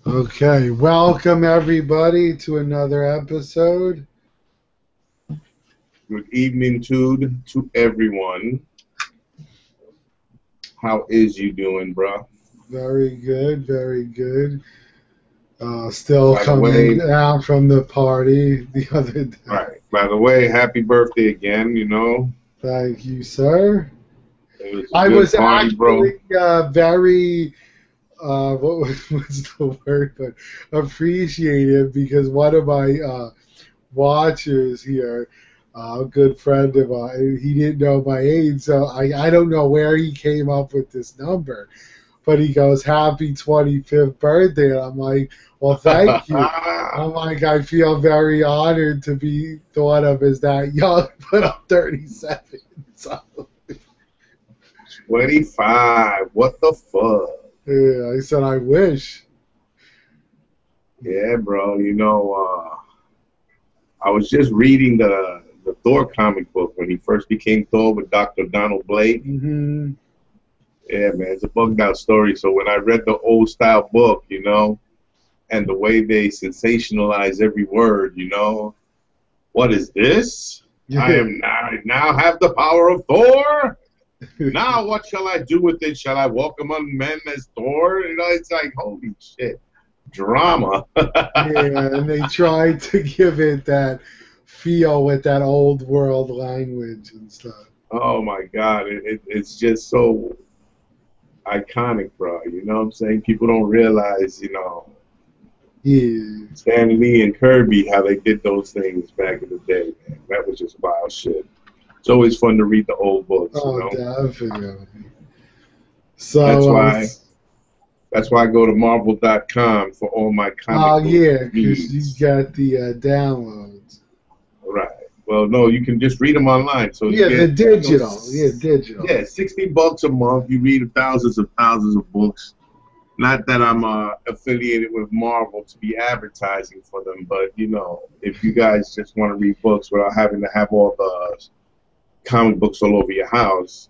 Okay, welcome everybody to another episode. Good evening to everyone. How is you doing, bro? Very good, very good. Still By the coming way, down from the party the other day. right. By the way, happy birthday again. Thank you, sir. It was a I good was party, bro. actually very, what's the word, but appreciative because one of my watchers here, a good friend of mine, he didn't know my age, so I don't know where he came up with this number. But he goes, "Happy 25th birthday." And I'm like, "Well, thank you." I'm like, I feel very honored to be thought of as that young, but I'm 37. So, 25. What the fuck? yeah, I said, I wish. Yeah, bro. I was just reading the Thor comic book when he first became Thor with Dr. Donald Blake. Hmm. Yeah, man, it's a bugged out story. So when I read the old style book, and the way they sensationalize every word, what is this? I Yeah. am now have the power of Thor. Now what shall I do with it? Shall I walk among men as Thor? It's like holy shit, drama. Yeah, and they tried to give it that feel with that old world language and stuff. Oh my god, it's just so iconic, bro. You know what I'm saying? People don't realize, Yeah. Stan Lee and Kirby, how they did those things back in the day, man. That was just wild shit. It's always fun to read the old books. Oh, definitely. That's So, why that's why I go to Marvel.com for all my oh comic book yeah, because you needs. got the downloads. Right. Well, no, you can just read them online. So you Yeah, the get, digital. Yeah, digital. yeah, $60 a month. You read thousands of books. Not that I'm affiliated with Marvel to be advertising for them, but if you guys just want to read books without having to have all the comic books all over your house,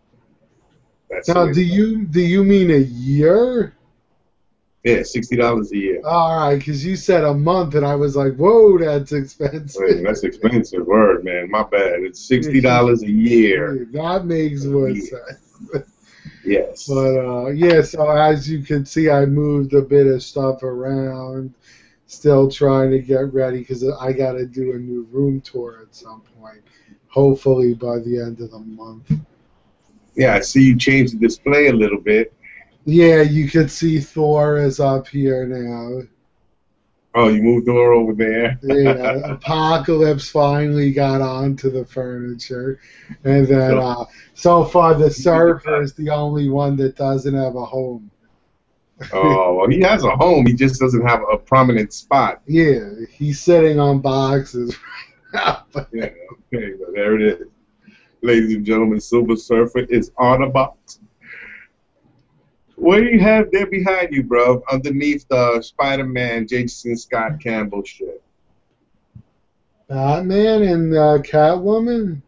that's the Now, way to go. do you mean a year? Yeah, $60 a year. All right, because you said a month, and I was like, "Whoa, that's Wait, expensive." that's expensive. Word, man. My bad. It's Yeah, $60 a year. that makes A more year. sense. Yes. But yeah, so as you can see, I moved a bit of stuff around. Still trying to get ready because I got to do a new room tour at some point. Hopefully by the end of the month. Yeah, I see you changed the display a little bit. Yeah, you can see Thor is up here now. Oh, you moved her over there. Yeah, Apocalypse finally got onto the furniture, and then So so far the he did the Surfer cut. is the only one that doesn't have a home. Oh, well, he has a home. He just doesn't have a prominent spot. Yeah, he's sitting on boxes right now. Yeah, okay, but there it is. Ladies and gentlemen, Silver Surfer is on a box. What do you have there behind you, bro? Underneath the Spider-Man, Jason Scott Campbell shit. Batman and Catwoman.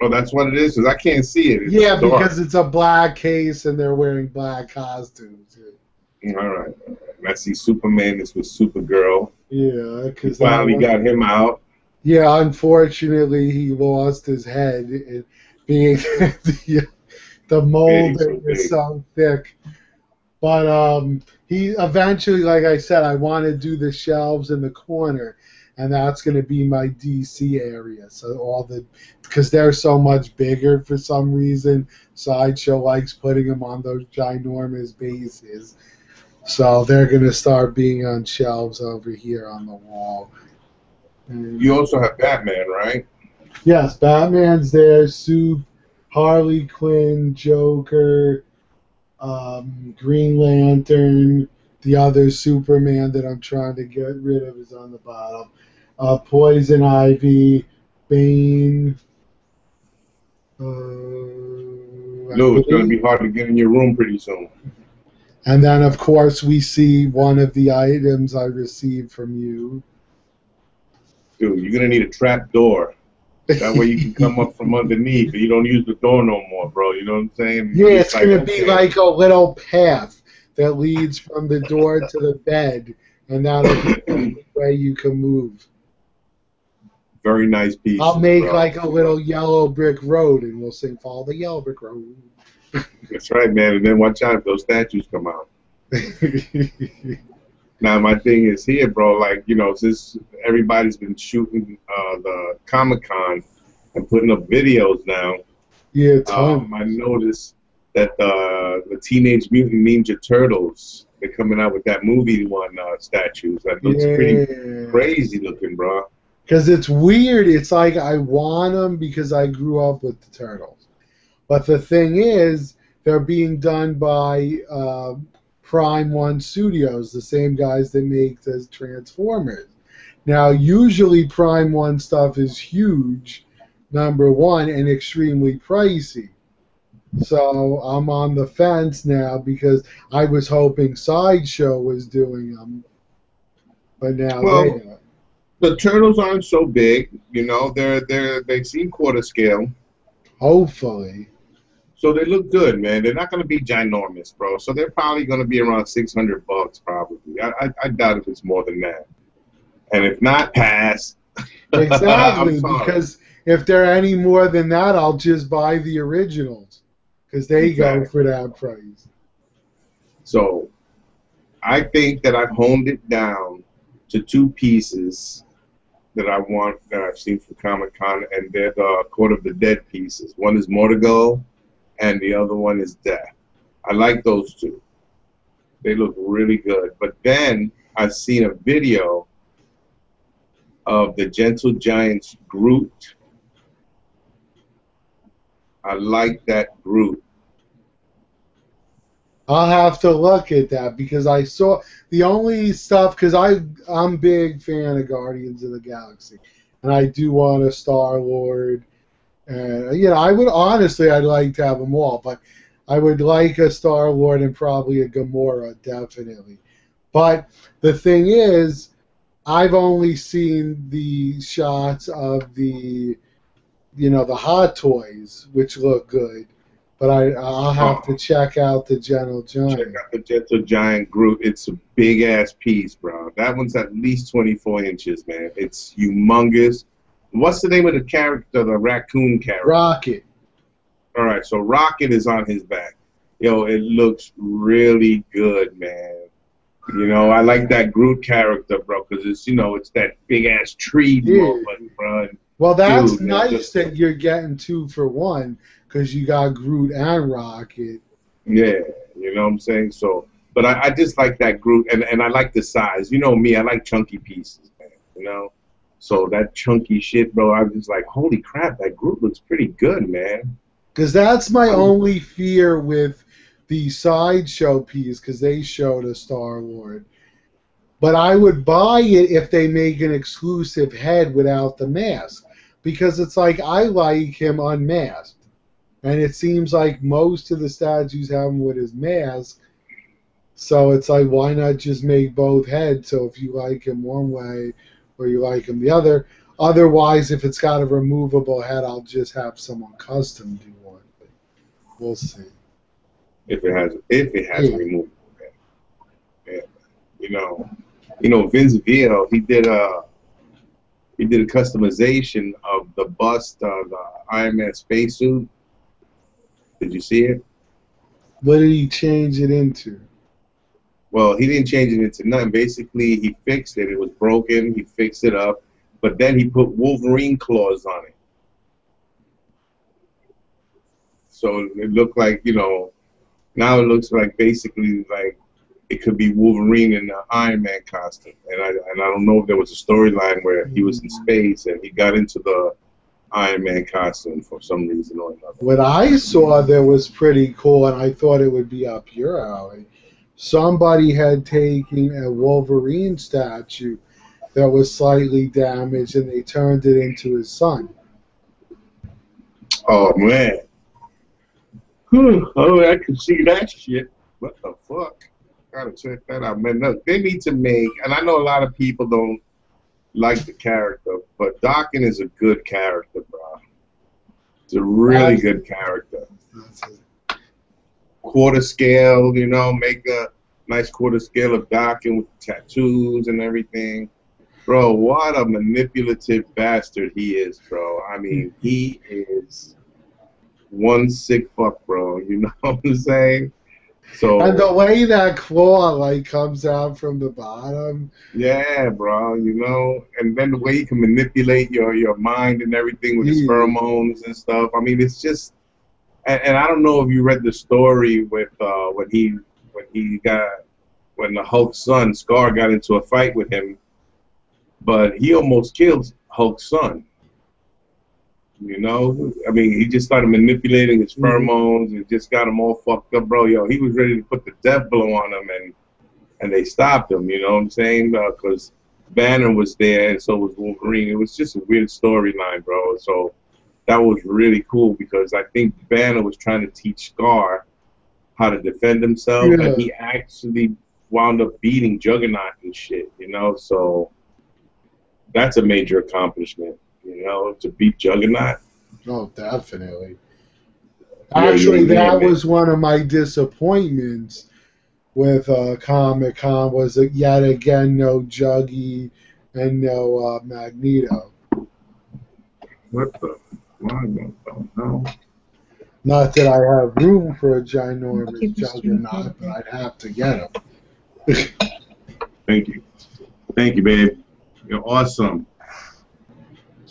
Oh, that's what it is? Because I can't see it. It's Yeah, because dark. it's a black case and they're wearing black costumes. All right. And I see Superman is with Supergirl. Yeah, You because that finally one. got him out. Yeah, unfortunately, he lost his head. It being the Yeah, he was so molding is big. so thick. But he eventually, like I said, I want to do the shelves in the corner, and that's going to be my DC area. So all the because they're so much bigger for some reason, Sideshow likes putting them on those ginormous bases. So they're going to start being on shelves over here on the wall. You And also have Batman, right? yes, Batman's there, Soup, Harley Quinn, Joker, Green Lantern, the other Superman that I'm trying to get rid of is on the bottom. Poison Ivy, Bane, I No, it's going to believe. be hard to get in your room pretty soon. And then, of course, we see one of the items I received from you. Dude, you're going to need a trap door. That way you can come up from underneath and you don't use the door no more, bro. You know what I'm saying? Yeah, It's it's like, going to be okay, like a little path that leads from the door to the bed, and that'll be the only way you can move. Very nice I'll pieces, make bro. like a little yellow brick road, and we'll sing "Follow the Yellow Brick Road." That's right, man. And then watch out if those statues come out. Now my thing is here, bro. Like since everybody's been shooting the Comic-Con and putting up videos now, Yeah, tons. I noticed that the Teenage Mutant Ninja Turtles, they're coming out with that movie one statues. That looks pretty Yeah. crazy looking, bro. Because it's weird. It's like I want them because I grew up with the Turtles. But the thing is, they're being done by Prime One Studios, the same guys that make the Transformers. Now, usually Prime One stuff is huge, number one, and extremely pricey. So I'm on the fence now because I was hoping Sideshow was doing them, but now they Well, are. the turtles aren't so big, they seem quarter scale. Hopefully. So they look good, man. They're not going to be ginormous, bro. So they're probably going to be around $600, probably. I doubt if it's more than that. And if not, pass. I'm Exactly, sorry. because if they're any more than that, I'll just buy the originals because they go Exactly. for that price. So I think that I've honed it down to two pieces that I want that I've seen from Comic Con, and they're the Court of the Dead pieces. One is Mortigo, and the other one is Death. I like those two. They look really good. But then I've seen a video of the Gentle Giant's Groot. I like that Groot. I'll have to look at that because I saw the only stuff because I'm a big fan of Guardians of the Galaxy, and I do want a Star Lord. And I would honestly, I'd like to have them all, but I would like a Star Lord and probably a Gamora, definitely. But the thing is, I've only seen the shots of the Hot Toys, which look good. But I'll have to Oh, check out the Gentle check Giant. out the Gentle Giant Groot. It's a big ass piece, bro. That one's at least 24 inches, man. It's humongous. What's the name of the character, the raccoon character? Rocket. All right, so Rocket is on his back. Yo, it looks really good, man. I like that Groot character, bro, because it's that big ass tree Yeah. moment, bro. Well, that's Dude, it nice looks, that you're getting 2 for 1 because you got Groot and Rocket. yeah, you know what I'm saying? So, but I just like that Groot, and I like the size. You know me, I like chunky pieces, man. So that chunky shit, bro, I was just like, holy crap, that Groot looks pretty good, man. Because that's my I'm, only fear with the Sideshow piece because they showed a Star Lord. But I would buy it if they make an exclusive head without the mask. Because it's like I like him unmasked. And it seems like most of the statues have him with his mask. So it's like, why not just make both heads? So if you like him one way or you like him the other. Otherwise, if it's got a removable head, I'll just have someone custom do one. But we'll see. if it has Yeah. removed, yeah. You know, Vince Vio, he did a customization of the bust of the Iron Man spacesuit. Did you see it? What did he change it into? Well, he didn't change it into nothing. Basically, he fixed it. It was broken. He fixed it up, but then he put Wolverine claws on it. So it looked like, now it looks like basically like it could be Wolverine in the Iron Man costume. And I don't know if there was a storyline where he was in space and he got into the Iron Man costume for some reason or another. What I saw that was pretty cool, and I thought it would be up your alley. Somebody had taken a Wolverine statue that was slightly damaged, and they turned it into his son. Oh man. Whew. Oh, I can see that shit. What the fuck? Gotta check that out, man. Look, they need to make, and I know a lot of people don't like the character, but Dawkins is a good character, bro. It's a really That's, good character. that's it. Quarter scale, make nice quarter scale of Docking with tattoos and everything. Bro, what a manipulative bastard he is, bro. I mean, he is one sick fuck, bro. You know what I'm saying? And the So way that claw like comes out from the bottom. yeah, bro. You know, and then the way he can manipulate your mind and everything with his Yeah. pheromones and stuff. I mean, it's just. And I don't know if you read the story with when the Hulk's son Scar got into a fight with him, but he almost killed Hulk's son. You know, I mean, he just started manipulating his Mhm. pheromones and just got him all fucked up, bro. Yo, he was ready to put the death blow on him, and they stopped him. You know what I'm saying? Because Banner was there, and so was Wolverine. It was just a weird storyline, bro. So that was really cool because I think Banner was trying to teach Scar how to defend himself, and Yeah. he actually wound up beating Juggernaut and shit. You know, so that's a major accomplishment. You know, to beat Juggernaut. Oh, definitely. Your Actually, man, that man. was one of my disappointments with Comic Con was that yet again no Juggy and no Magneto. What the? Why don't know? Not that I have room for a ginormous Juggernaut, but I'd have to get him. Thank you, babe. You're awesome.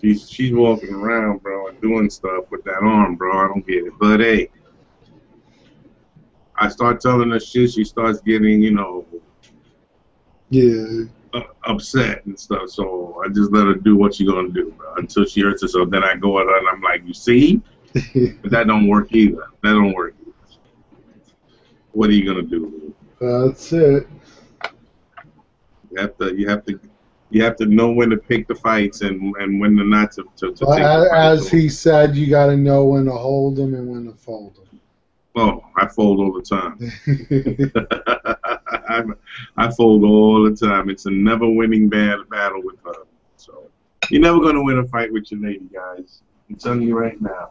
She's walking around, bro, and doing stuff with that arm, bro. I don't get it, but hey, I start telling her shit. She starts getting, Yeah. upset and stuff. So I just let her do what she's gonna do, bro, until she hurts herself. Then I go at her and I'm like, you see, but that don't work either. That don't work either. What are you gonna do? That's it. You have to, you have to, you have to know when to pick the fights and when to not to But take the fight. as So, he said, you got to know when to hold them and when to fold oh, I fold all the time. them. I fold all the time. It's a never-winning battle with her. So you're never gonna win a fight with your lady, guys. I'm telling you right now.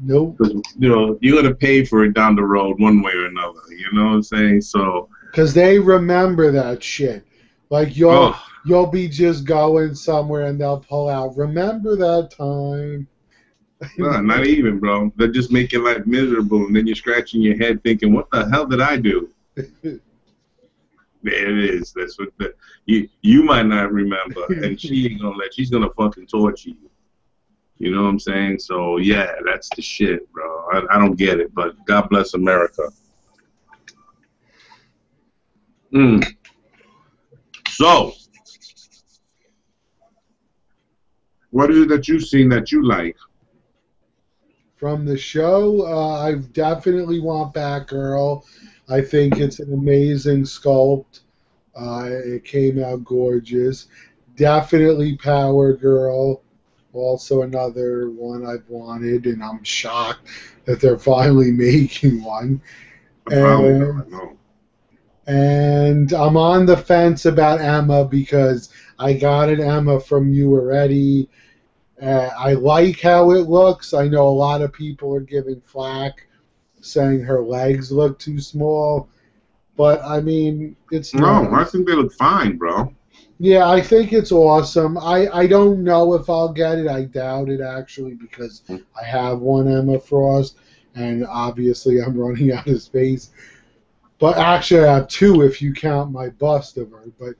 Nope. Because you're gonna pay for it down the road one way or another. You know what I'm saying? So, Because they remember that shit. Like oh, you'll be just going somewhere and they'll pull out. Remember that time? no, not even, bro. They just make your life miserable, and then you're scratching your head thinking, "What the hell did I do?" There it is. That's what you might not remember, and she ain't gonna let. She's gonna fucking torture you. You know what I'm saying? So yeah, that's the shit, bro. I don't get it, but God bless America. Mm. So, what is it that you've seen that you like? From the show, I definitely want Batgirl. I think it's an amazing sculpt. It came out gorgeous. Definitely Power Girl. Also another one I've wanted, and I'm shocked that they're finally making one. A power girl, And I know. and I'm on the fence about Emma because I got an Emma from you already. I like how it looks. I know a lot of people are giving flack saying her legs look too small, but I mean, it's No, I nice. think they look fine, bro. Yeah, I think it's awesome. I don't know if I'll get it. I doubt it actually because I have one Emma Frost, and obviously I'm running out of space. But actually, I have two if you count my bust of her. But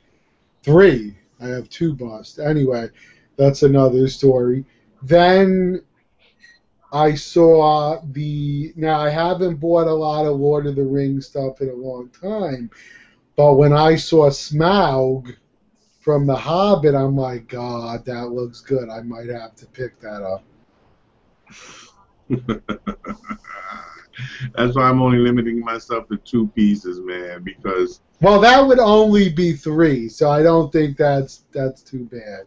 three. I have two busts. Anyway, that's another story. Then I saw the. Now, I haven't bought a lot of Lord of the Rings stuff in a long time, but when I saw Smaug from The Hobbit, I'm like, God, that looks good. I might have to pick that up. That's why I'm only limiting myself to two pieces, man, because Well, that would only be three, so I don't think that's too bad.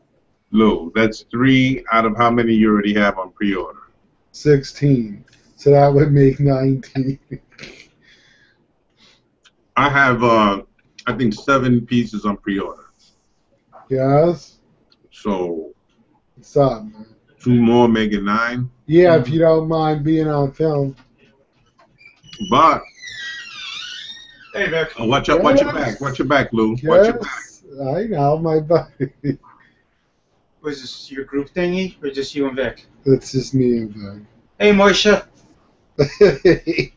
Lou, that's three out of how many you already have on pre-order. 16. So that would make 19. I have, I think, seven pieces on pre-order. Yes? So What's up, man? two more make it nine. Yeah, if Mm. you don't mind being on film. But Hey, Vic. Oh, watch your back. Watch your back, Lou. Watch your back. Yes, I know my buddy. Was this your group thingy, or just you and Vic? It's just me and Hey, Moisha. Vic.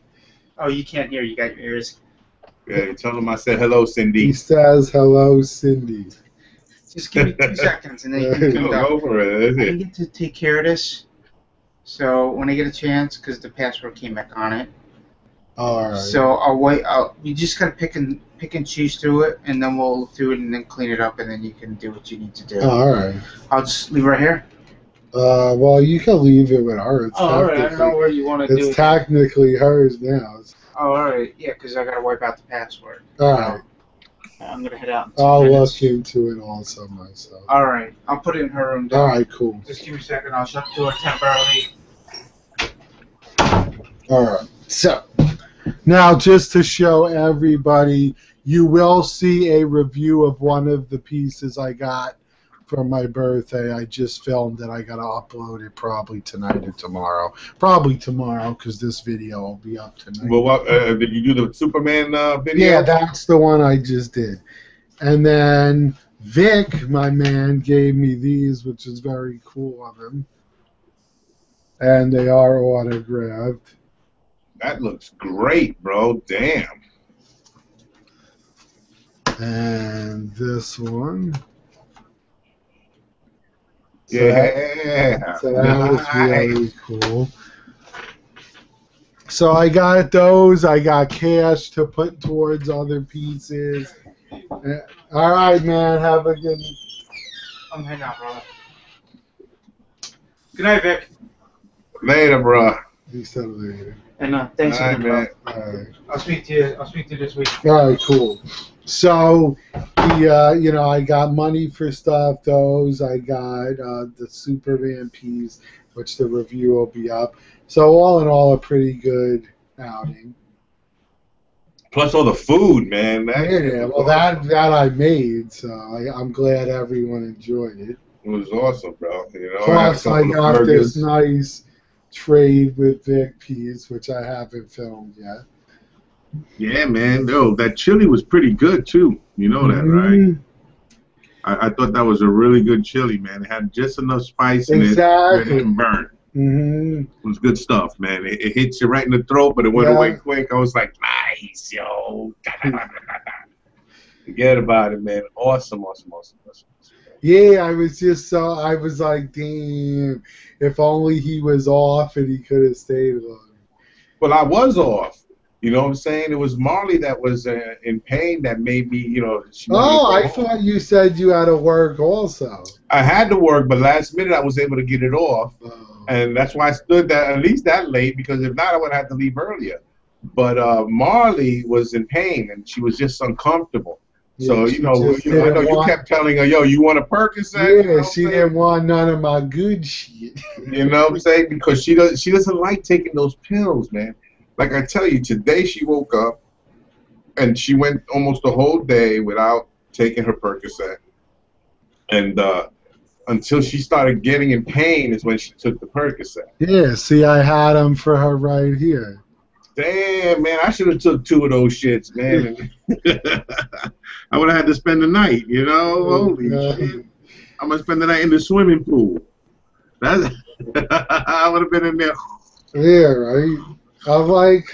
Oh, you can't hear. You got your ears. Yeah, tell him I said hello, He Cindy. says hello, Cindy. Just give me 2 seconds, and then you can clean it up. Go for it. I get to take care of this. So when I get a chance, because the password came back on it. All right. So I'll wait. You just gotta pick and choose through it, and then we'll look through it and then clean it up, and then you can do what you need to do. All right. I'll just leave it right here. Well, you can leave it with her. It's all right. I don't know where you want to do it. It's technically hers now. Oh, all right. Yeah, because I gotta wipe out the password. All right. I'm gonna head out in 2 I'll minutes. look into it also myself. All right. I'll put it in her room. All right, cool. Just give me a second. I'll shut the door temporarily. All right. So now, just to show everybody, you will see a review of one of the pieces I got for my birthday. I just filmed it. I got to upload it probably tonight or tomorrow. Probably tomorrow because this video will be up tonight. Well, what, did you do the Superman video? Yeah, that's the one I just did. And then Vic, my man, gave me these, which is very cool of him. And they are autographed. That looks great, bro. Damn. And this one. Yeah. So that was really cool. So I got those. I got cash to put towards other pieces. All right, man. Have a good. I'm heading out, brother. Good night, Vic. Later, bro. He said later. And thanks All right, again, man. bro. All right. I'll speak to you. I'll speak to you this week. All right, cool. So, I got money for stuff. Those I got the Superman piece, which the review will be up. So all in all, a pretty good outing. Plus all the food, man. Yeah, well that I made, so I'm glad everyone enjoyed it. It was awesome, bro. Plus, I got burgers. this nice trade with Vic piece, which I haven't filmed yet. Yeah, man. Yo, that chili was pretty good too. You know that, right? I thought that was a really good chili, man. It had just enough spice in it that it didn't burn. It was good stuff, man. It hits you right in the throat, but it went away quick. I was like, nice, yo. Forget about it, man. Awesome. Yeah, I was like, damn, if only he was off and he could have stayed on. Well, I was off. You know what I'm saying? It was Marley that was in pain that made me, I thought you said you had to work also. I had to work, but last minute I was able to get it off. And that's why I stood at least that late, because if not, I would have had to leave earlier. But Marley was in pain, and she was just uncomfortable. Yeah, so, I know you kept telling her, yo, you want a Percocet? Yeah, she didn't want none of my good shit. You know what I'm saying? Because she doesn't like taking those pills, man. Like I tell you, today she woke up, and she went almost the whole day without taking her Percocet. And until she started getting in pain is when she took the Percocet. Yeah, see, I had them for her right here. Damn, man, I should have took 2 of those shits, man. I would have had to spend the night, Holy shit. I'm going to spend the night in the swimming pool. I would have been in there. Yeah, right? I'm like,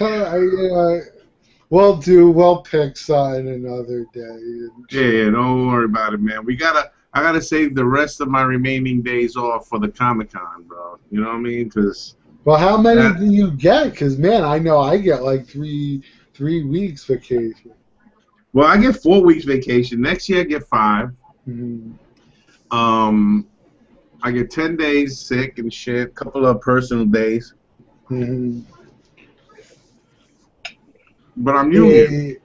we'll pick something another day. Yeah, don't worry about it, man. I gotta save the rest of my remaining days off for the Comic-Con, bro. You know what I mean? Well, how many do you get? Because, man, I know I get like three weeks vacation. Well, I get 4 weeks vacation. Next year I get 5. I get 10 days sick and shit. A couple of personal days. But I'm new.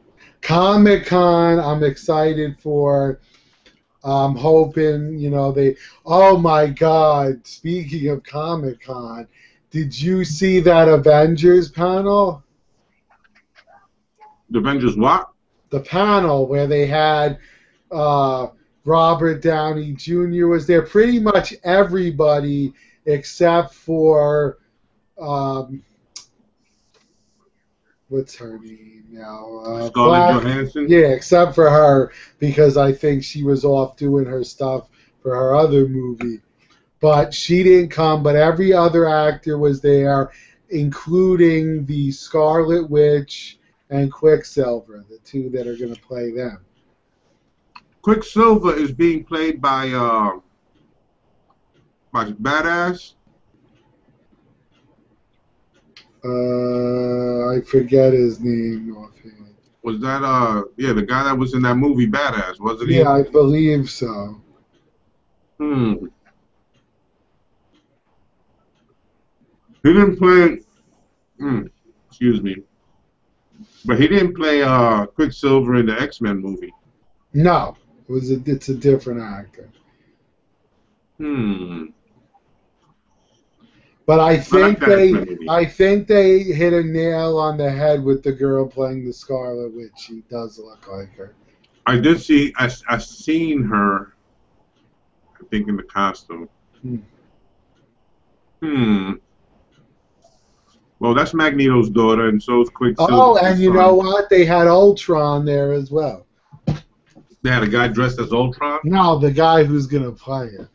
Comic-Con, I'm excited for. I'm hoping, oh my God, speaking of Comic-Con, did you see that Avengers panel? The Avengers what? The panel where they had Robert Downey Jr. was there. Pretty much everybody except for what's her name now? Scarlett Johansson. Yeah, except for her, because I think she was off doing her stuff for her other movie. But she didn't come, but every other actor was there, including the Scarlet Witch and Quicksilver, the two that are going to play them. Quicksilver is being played by Badass. I forget his name offhand. Was that yeah, the guy that was in that movie Badass, wasn't he? Yeah, I believe so. Hmm. He didn't play. Excuse me. But he didn't play Quicksilver in the X-Men movie. No, it's a different actor. Hmm. But I think I they hit a nail on the head with the girl playing the Scarlet Witch. She does look like her. I did see. I seen her. I think in the costume. Well, that's Magneto's daughter, and so is Quicksilver. Oh, and you know what? They had Ultron there as well. They had a guy dressed as Ultron? No, the guy who's gonna play it.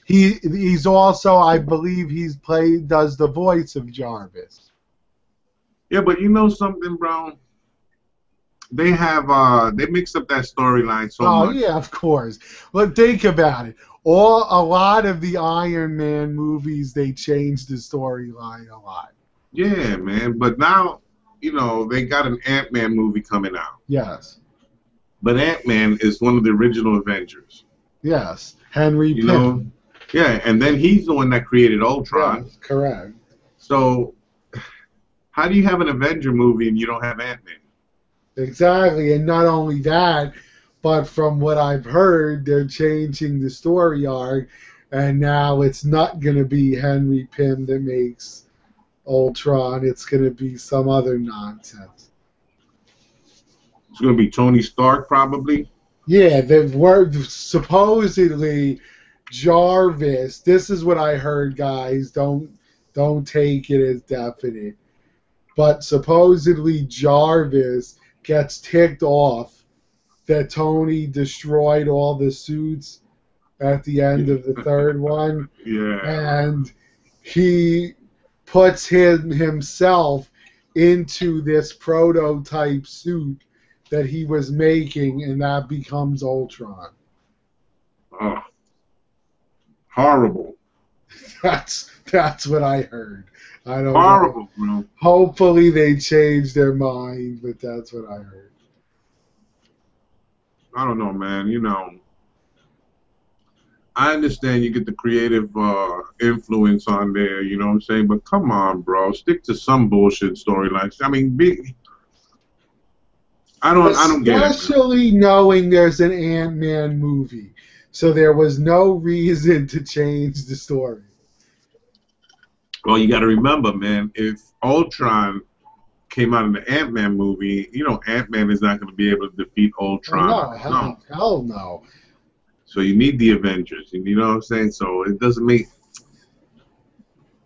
He's also, I believe, does the voice of Jarvis. Yeah, but you know something, bro? They mix up that storyline so much. Oh yeah, of course. But think about it. A lot of the Iron Man movies, they changed the storyline a lot. Yeah, man. But now, you know, they got an Ant-Man movie coming out. Yes. But Ant-Man is one of the original Avengers. Yes. Henry Pym. Know? Yeah, and then he's the one that created Ultron. Yes, correct. So, how do you have an Avenger movie and you don't have Ant-Man? Exactly, and not only that, but from what I've heard, they're changing the story arc, and now it's not going to be Henry Pym that makes Ultron. It's going to be some other nonsense. It's going to be Tony Stark, probably? Yeah, supposedly Jarvis. This is what I heard, guys. Don't take it as definite. But supposedly Jarvis gets ticked off that Tony destroyed all the suits at the end of the third one. Yeah. And he puts himself into this prototype suit that he was making, and that becomes Ultron. Oh. Horrible. That's what I heard. I don't Horrible, know. Bro. Hopefully they change their mind, but that's what I heard. I don't know, man. You know, I understand you get the creative influence on there, you know what I'm saying? But come on, bro. Stick to some bullshit storylines. I mean, I don't get it. Especially knowing there's an Ant-Man movie. So there was no reason to change the story. Well, you got to remember, man, if Ultron came out in the Ant-Man movie, you know Ant-Man is not going to be able to defeat Ultron. No, hell no. So you need the Avengers, you know what I'm saying? So it doesn't make...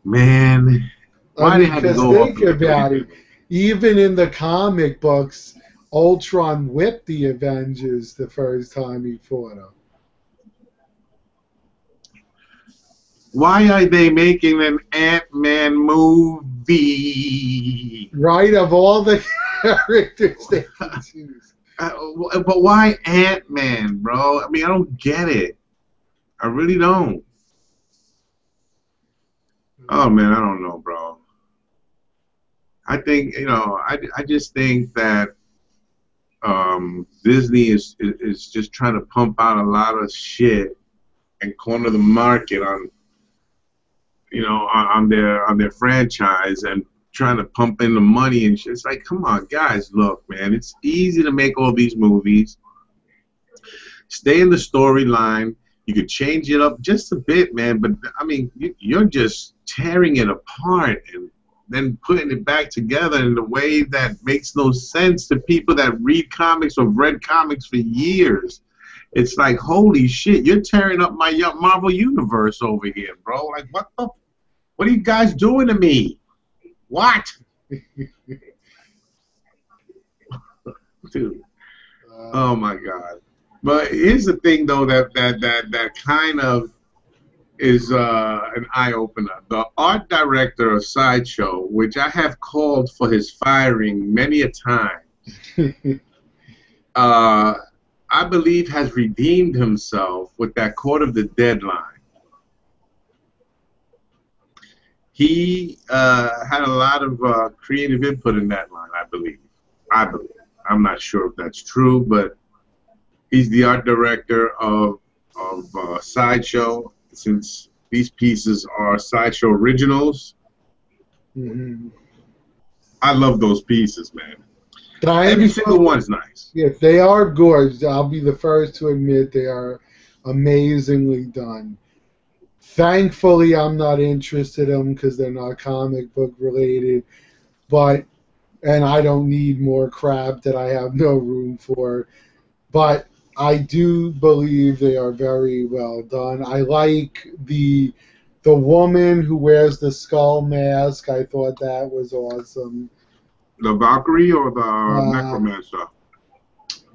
Man, why they had to go think about it. Even in the comic books, Ultron whipped the Avengers the first time he fought them. Why are they making an Ant-Man movie? Right, of all the characters they can choose. But why Ant-Man, bro? I mean, I don't get it. I really don't. Oh, man, I don't know, bro. I think, you know, I just think that Disney is just trying to pump out a lot of shit and corner the market on, you know, on their franchise and trying to pump in the money and shit. It's like, come on, guys, look, man, it's easy to make all these movies. Stay in the storyline. You could change it up just a bit, man, but I mean, you're just tearing it apart and then putting it back together in a way that makes no sense to people that read comics or have read comics for years. It's like, holy shit, you're tearing up my Marvel universe over here, bro. Like, what are you guys doing to me? What? Dude. Uh, Oh my God. But here's the thing though that kind of is an eye opener. The art director of Sideshow, which I have called for his firing many a time, uh, I believe has redeemed himself with that Court of the Dead line. He had a lot of creative input in that line, I believe. I believe. I'm not sure if that's true, but he's the art director of Sideshow. Since these pieces are Sideshow originals, mhm. I love those pieces, man. Every single Thankfully, one's nice. yes, they are gorgeous. I'll be the first to admit they are amazingly done. Thankfully, I'm not interested in them because they're not comic book related. But and I don't need more crap that I have no room for. But I do believe they are very well done. I like the woman who wears the skull mask. I thought that was awesome. The Valkyrie or the Uh, Necromancer?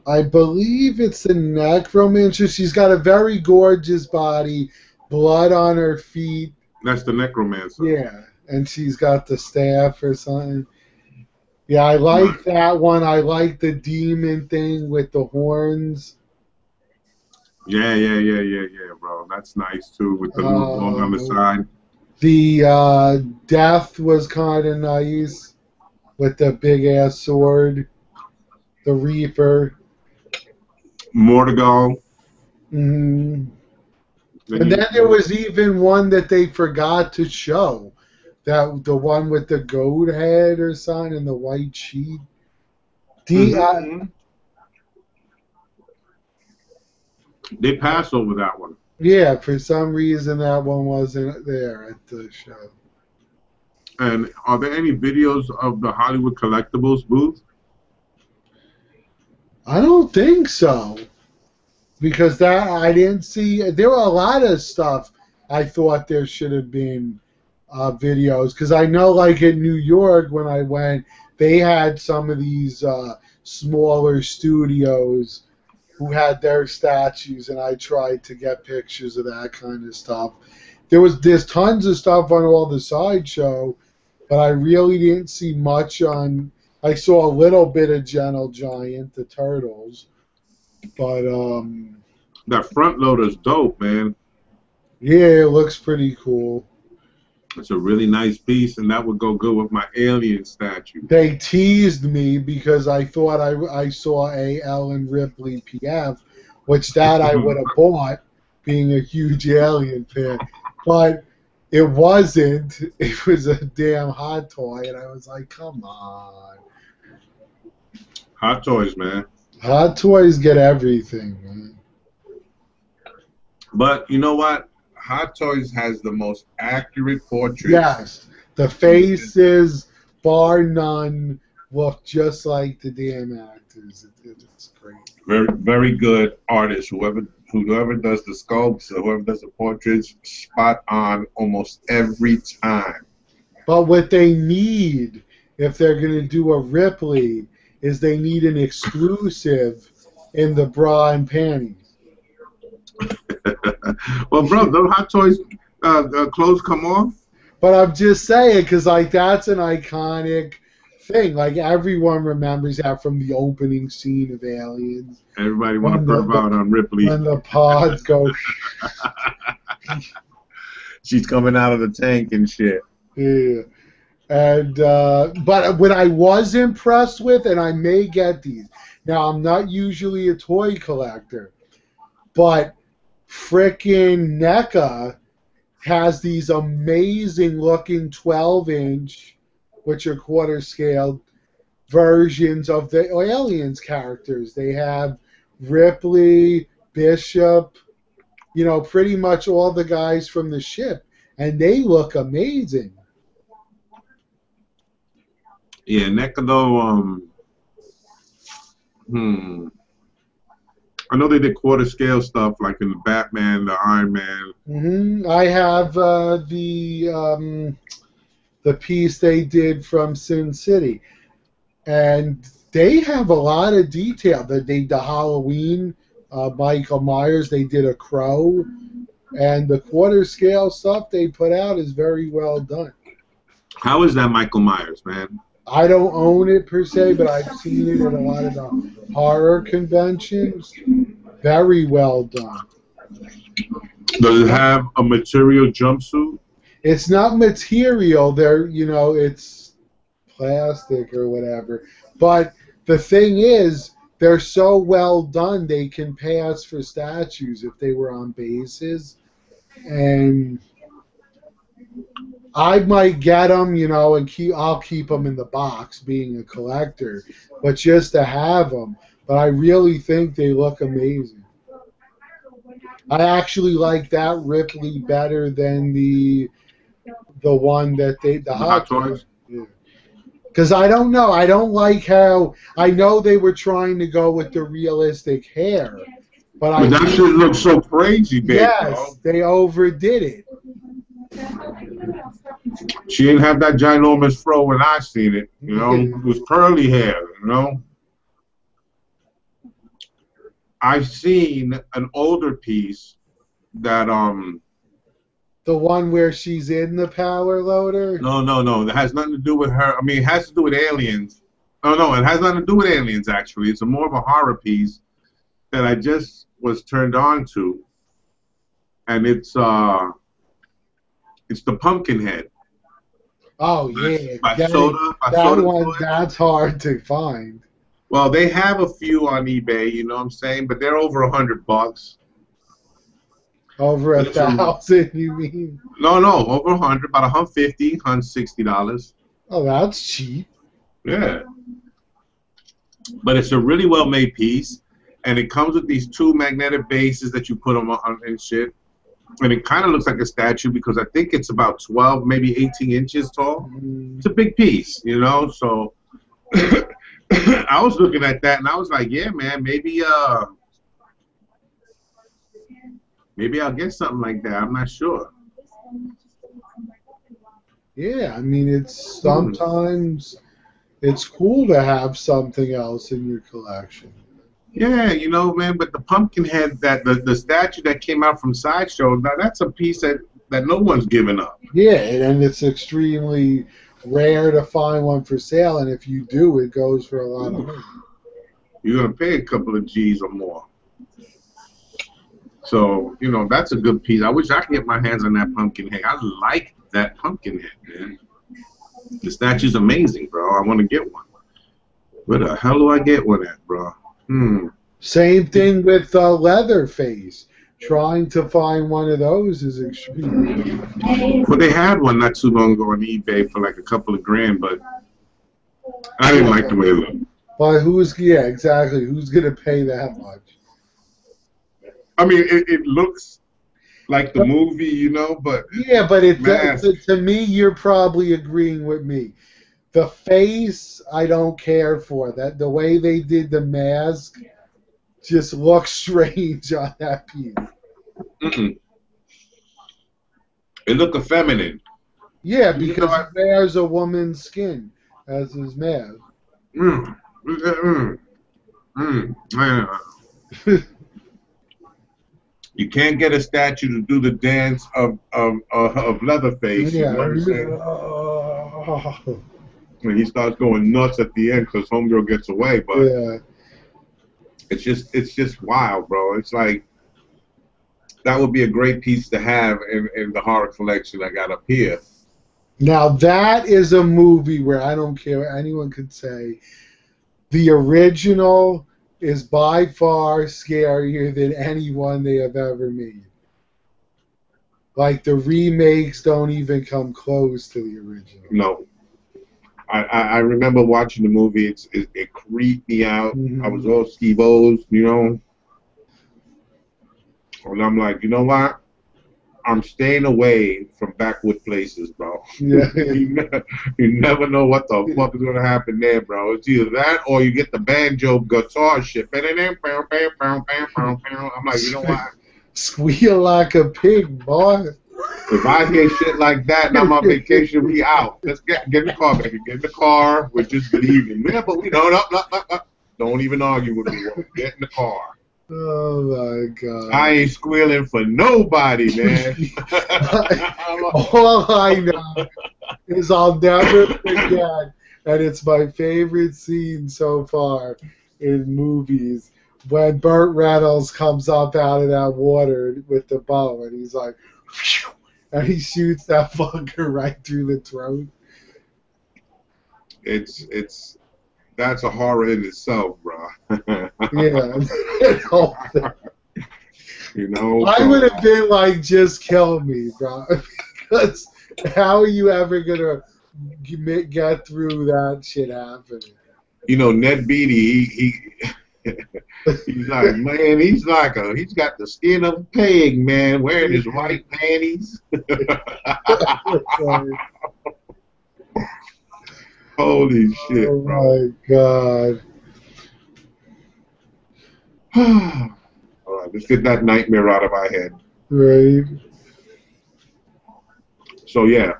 I believe it's the necromancer. She's got a very gorgeous body, blood on her feet. That's the Necromancer. Yeah, and she's got the staff or something. Yeah, I Right. like that one. I like the demon thing with the horns. Yeah, bro. That's nice too, with the little dog on the Uh, side. the death was kind of nice with the big ass sword. The Reaper. Mortigal. hmm Then And you, then there was even one that they forgot to show. That the one with the goat head or something and the white sheet. D hmm They pass over that one. Yeah, for some reason that one wasn't there at the show. And are there any videos of the Hollywood Collectibles booth? I don't think so because that I didn't see. There were a lot of stuff I thought there should have been videos because I know like in New York when I went, they had some of these smaller studios who had their statues, and I tried to get pictures of that kind of stuff. There's tons of stuff on all the sideshow, but I really didn't see much on. I saw a little bit of Gentle Giant, the turtles, but That front loader's dope, man. yeah, it looks pretty cool. It's a really nice piece, and that would go good with my alien statue. They teased me because I thought I saw a Ellen Ripley PF, which that I would have bought, being a huge Alien fan, but it wasn't. It was a damn Hot Toy, and I was like, come on. Hot Toys, man. Hot Toys get everything, man. But you know what? Hot Toys has the most accurate portraits. Yes, the faces, bar none, look just like the damn actors. It's great. Very, very good artists. Whoever does the sculpts, or whoever does the portraits, spot on almost every time. But what they need, if they're going to do a Ripley, is they need an exclusive in the bra and panties. Well, bro, those Hot Toys clothes come off. But I'm just saying, because like that's an iconic thing. Like everyone remembers that from the opening scene of Aliens. Everybody want to perv out on Ripley. When the pods go. She's coming out of the tank and shit. Yeah. And but what I was impressed with, and I may get these. Now I'm not usually a toy collector, but frickin' NECA has these amazing looking 12-inch, which are quarter scale versions of the Aliens characters. They have Ripley, Bishop, you know, pretty much all the guys from the ship, and they look amazing. Yeah, NECA though. I know they did quarter scale stuff like in the Batman, the Iron Man. I have the piece they did from Sin City, and They have a lot of detail. The Halloween Michael Myers, they did a crow, and the quarter scale stuff they put out is very well done. How is that Michael Myers, man? I don't own it per se, but I've seen it at a lot of the horror conventions. Very well done. Does it have a material jumpsuit? It's not material. It's plastic or whatever. But the thing is, they're so well done, they can pass for statues if they were on bases. And I might get them, and I'll keep them in the box, being a collector, but just to have them. But I really think they look amazing. I actually like that Ripley better than the one that the Hot Toys. Because I don't know, I don't like how I know they were trying to go with the realistic hair, but that shit looks so crazy, baby. Yes, they overdid it. She didn't have that ginormous fro when I seen it. It was curly hair. I've seen an older piece that The one where she's in the power loader? No. That has nothing to do with her. I mean, it has to do with aliens. Oh no, it has nothing to do with aliens. Actually, it's more of a horror piece that I just was turned on to, and it's the Pumpkinhead. Oh yeah, that one that's hard to find. Well, they have a few on eBay, you know what I'm saying, but they're over $100. Over 1,000, you mean? No, over 100, about $150, $160. Oh, that's cheap. Yeah, but it's a really well-made piece, and it comes with these two magnetic bases that you put them on and shit. And it kind of looks like a statue because I think it's about 12, maybe 18 inches tall. It's a big piece, So I was looking at that and I was like, yeah, man, maybe I'll get something like that. I'm not sure. Yeah, I mean, it's sometimes it's cool to have something else in your collection. Yeah, man, but the Pumpkinhead, the statue that came out from Sideshow, now that's a piece that no one's given up. Yeah, and it's extremely rare to find one for sale, and if you do, it goes for a lot of money. You're going to pay a couple of G's or more. So, that's a good piece. I wish I could get my hands on that Pumpkinhead. I like that Pumpkinhead, man. The statue's amazing, bro. I want to get one. Where the hell do I get one at, bro? Same thing with Leatherface. Trying to find one of those is extremely hard. Well, they had one not too long ago on eBay for like a couple of grand, but I didn't like the way it looked. But exactly. Who's going to pay that much? I mean, it looks like the movie, but... Yeah, but to me, you're probably agreeing with me. The face, I don't care for. That the way they did the mask just looks strange on that piece. It looked effeminate. Yeah, because he wears a woman's skin as his mask. You can't get a statue to do the dance of Leatherface. Yeah. You know what I'm saying? And he starts going nuts at the end because homegirl gets away, but yeah. It's just wild, bro. It's like that would be a great piece to have in the horror collection I got up here. Now that is a movie where I don't care what anyone could say. The original is by far scarier than any one they have ever made. Like the remakes don't even come close to the original. No. I remember watching the movie. It creeped me out. I was all Steve-O's, And I'm like, you know what? I'm staying away from backwood places, bro. Yeah. You never know what the fuck is going to happen there, bro. It's either that or you get the banjo guitar shit. I'm like, you know what? Squeal like a pig, boy. If I hear shit like that and I'm on vacation, we out. Let's get in the car, baby. Get in the car. We're just leaving. Yeah, but we no. Don't even argue with me. Get in the car. Oh my God. I ain't squealing for nobody, man. All I know is I'll never forget, and it's my favorite scene so far in movies, when Burt Reynolds comes up out of that water with the bow, and he's like, phew, and he shoots that fucker right through the throat. It's that's a horror in itself, bro. Yeah. You know, I would have been like, just kill me, bro. Because how are you ever gonna get through that shit happening? You know, Ned Beatty, he's like, man, he's got the skin of a pig, man, wearing his white panties. Holy shit, bro. Oh my God. All right, let's get that nightmare out of our head. Right. So yeah,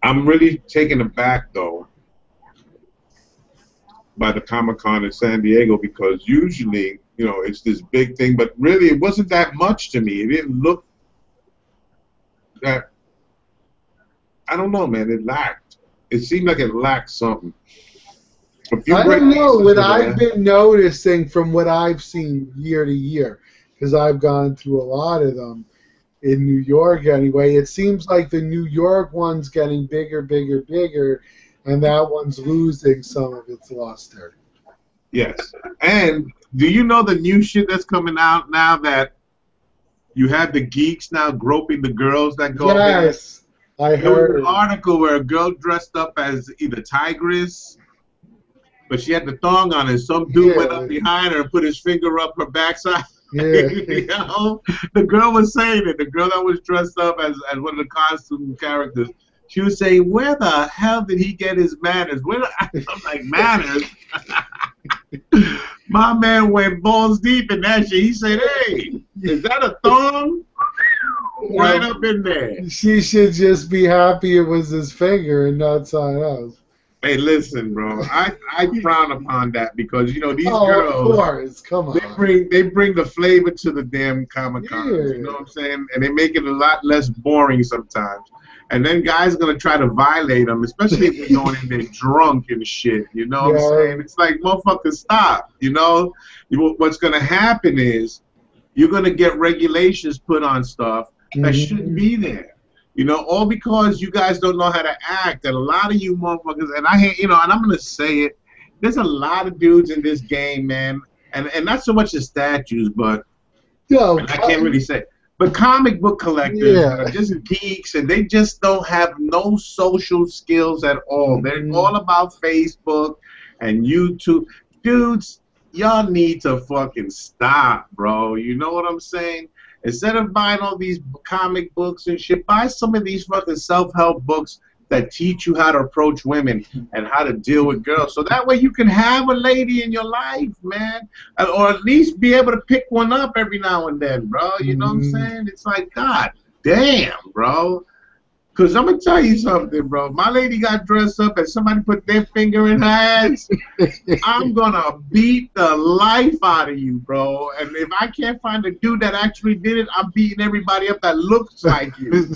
I'm really taken aback though by the Comic-Con in San Diego, because usually, you know, it's this big thing, but really it wasn't that much to me. It didn't look that, I don't know, man, it lacked. It seemed like it lacked something. I don't know what I've been noticing from what I've seen year to year, because I've gone to a lot of them in New York anyway. It seems like the New York one's getting bigger, and that one's losing some of its luster. Yes. And do you know the new shit that's coming out now, that you have the geeks now groping the girls that go there? Yes, I heard. There was an article where a girl dressed up as either Tigress, but she had the thong on, and some dude went up behind her and put his finger up her backside. Yeah. You know? The girl was saying it. The girl that was dressed up as one of the costume characters, she was saying, where the hell did he get his manners? I'm like, manners? My man went balls deep in that shit. He said, hey, is that a thong? Right up in there. She should just be happy it was his finger and not something else. Hey, listen, bro. I frown upon that, because you know these girls. Of course, come on. They bring the flavor to the damn Comic-Con. Yeah. You know what I'm saying? And they make it a lot less boring sometimes. And then guys are gonna try to violate them, especially if they're going in there drunk and shit. You know what I'm saying? It's like, motherfucker, stop. You know, what's gonna happen is you're gonna get regulations put on stuff that shouldn't be there. You know, all because you guys don't know how to act. And a lot of you motherfuckers, and I hate, you know, and I'm gonna say it, there's a lot of dudes in this game, man, and not so much the statues, but I can't really say, but comic book collectors are just geeks, and they just don't have no social skills at all. They're all about Facebook and YouTube. Dudes, y'all need to fucking stop, bro. You know what I'm saying? Instead of buying all these comic books and shit, buy some of these fucking self-help books that teach you how to approach women and how to deal with girls. So that way you can have a lady in your life, man. Or at least be able to pick one up every now and then, bro. You know what I'm saying? It's like, God damn, bro. Because I'm going to tell you something, bro. My lady got dressed up and somebody put their finger in her ass. I'm going to beat the life out of you, bro. And if I can't find a dude that actually did it, I'm beating everybody up that looks like you.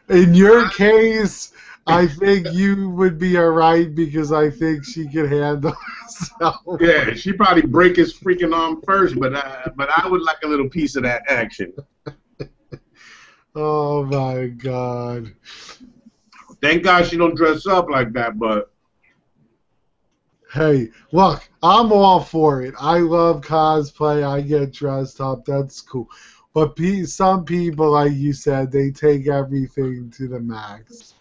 In your case, I think you would be all right, because I think she could handle herself. Yeah, she'd probably break his freaking arm first, but I would like a little piece of that action. Oh my God! Thank God she don't dress up like that, but hey, look, I'm all for it. I love cosplay. I get dressed up. That's cool. But some people, like you said, they take everything to the max.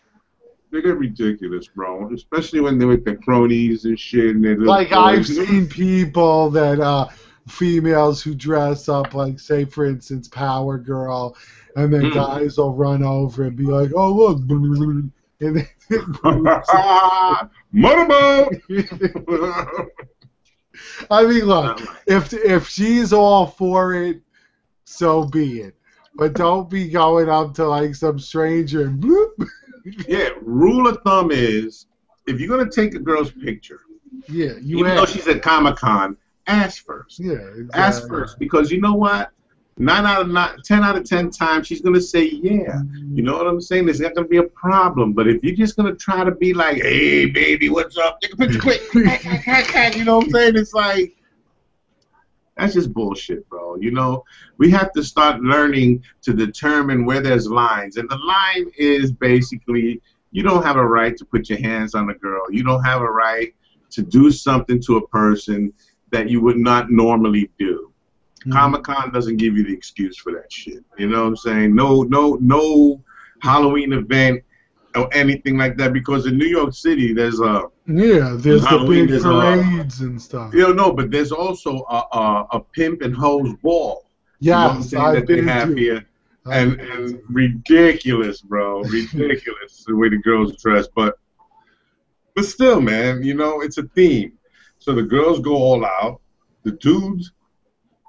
They get ridiculous, bro. Especially when they're with the cronies and shit. And like I've seen people that females who dress up, like, say for instance, Power Girl. And then guys will run over and be like, "Oh look," and then motorboat. I mean, look, if she's all for it, so be it. but don't be going up to like some stranger and bloop. Yeah, rule of thumb is if you're gonna take a girl's picture, Yeah, you even though ask. she's at Comic-Con, ask first. Yeah, Ask exactly. first, because you know what? 10 out of 10 times she's gonna say yeah. You know what I'm saying? There's not gonna be a problem. But if you're just gonna try to be like, hey baby, what's up? Take a picture quick. You know what I'm saying? It's like that's just bullshit, bro. You know, we have to start learning to determine where there's lines. And the line is basically you don't have a right to put your hands on a girl. You don't have a right to do something to a person that you would not normally do. Comic-Con doesn't give you the excuse for that shit. You know what I'm saying? No Halloween event or anything like that, because in New York City there's there's the Halloween, big there's parades and stuff. no, but there's also a pimp and hoes ball. You know what I'm Yes, saying, I've that they been have to it. here. And ridiculous, bro. Ridiculous the way the girls dress. But still, man, you know, it's a theme. So the girls go all out. The dudes,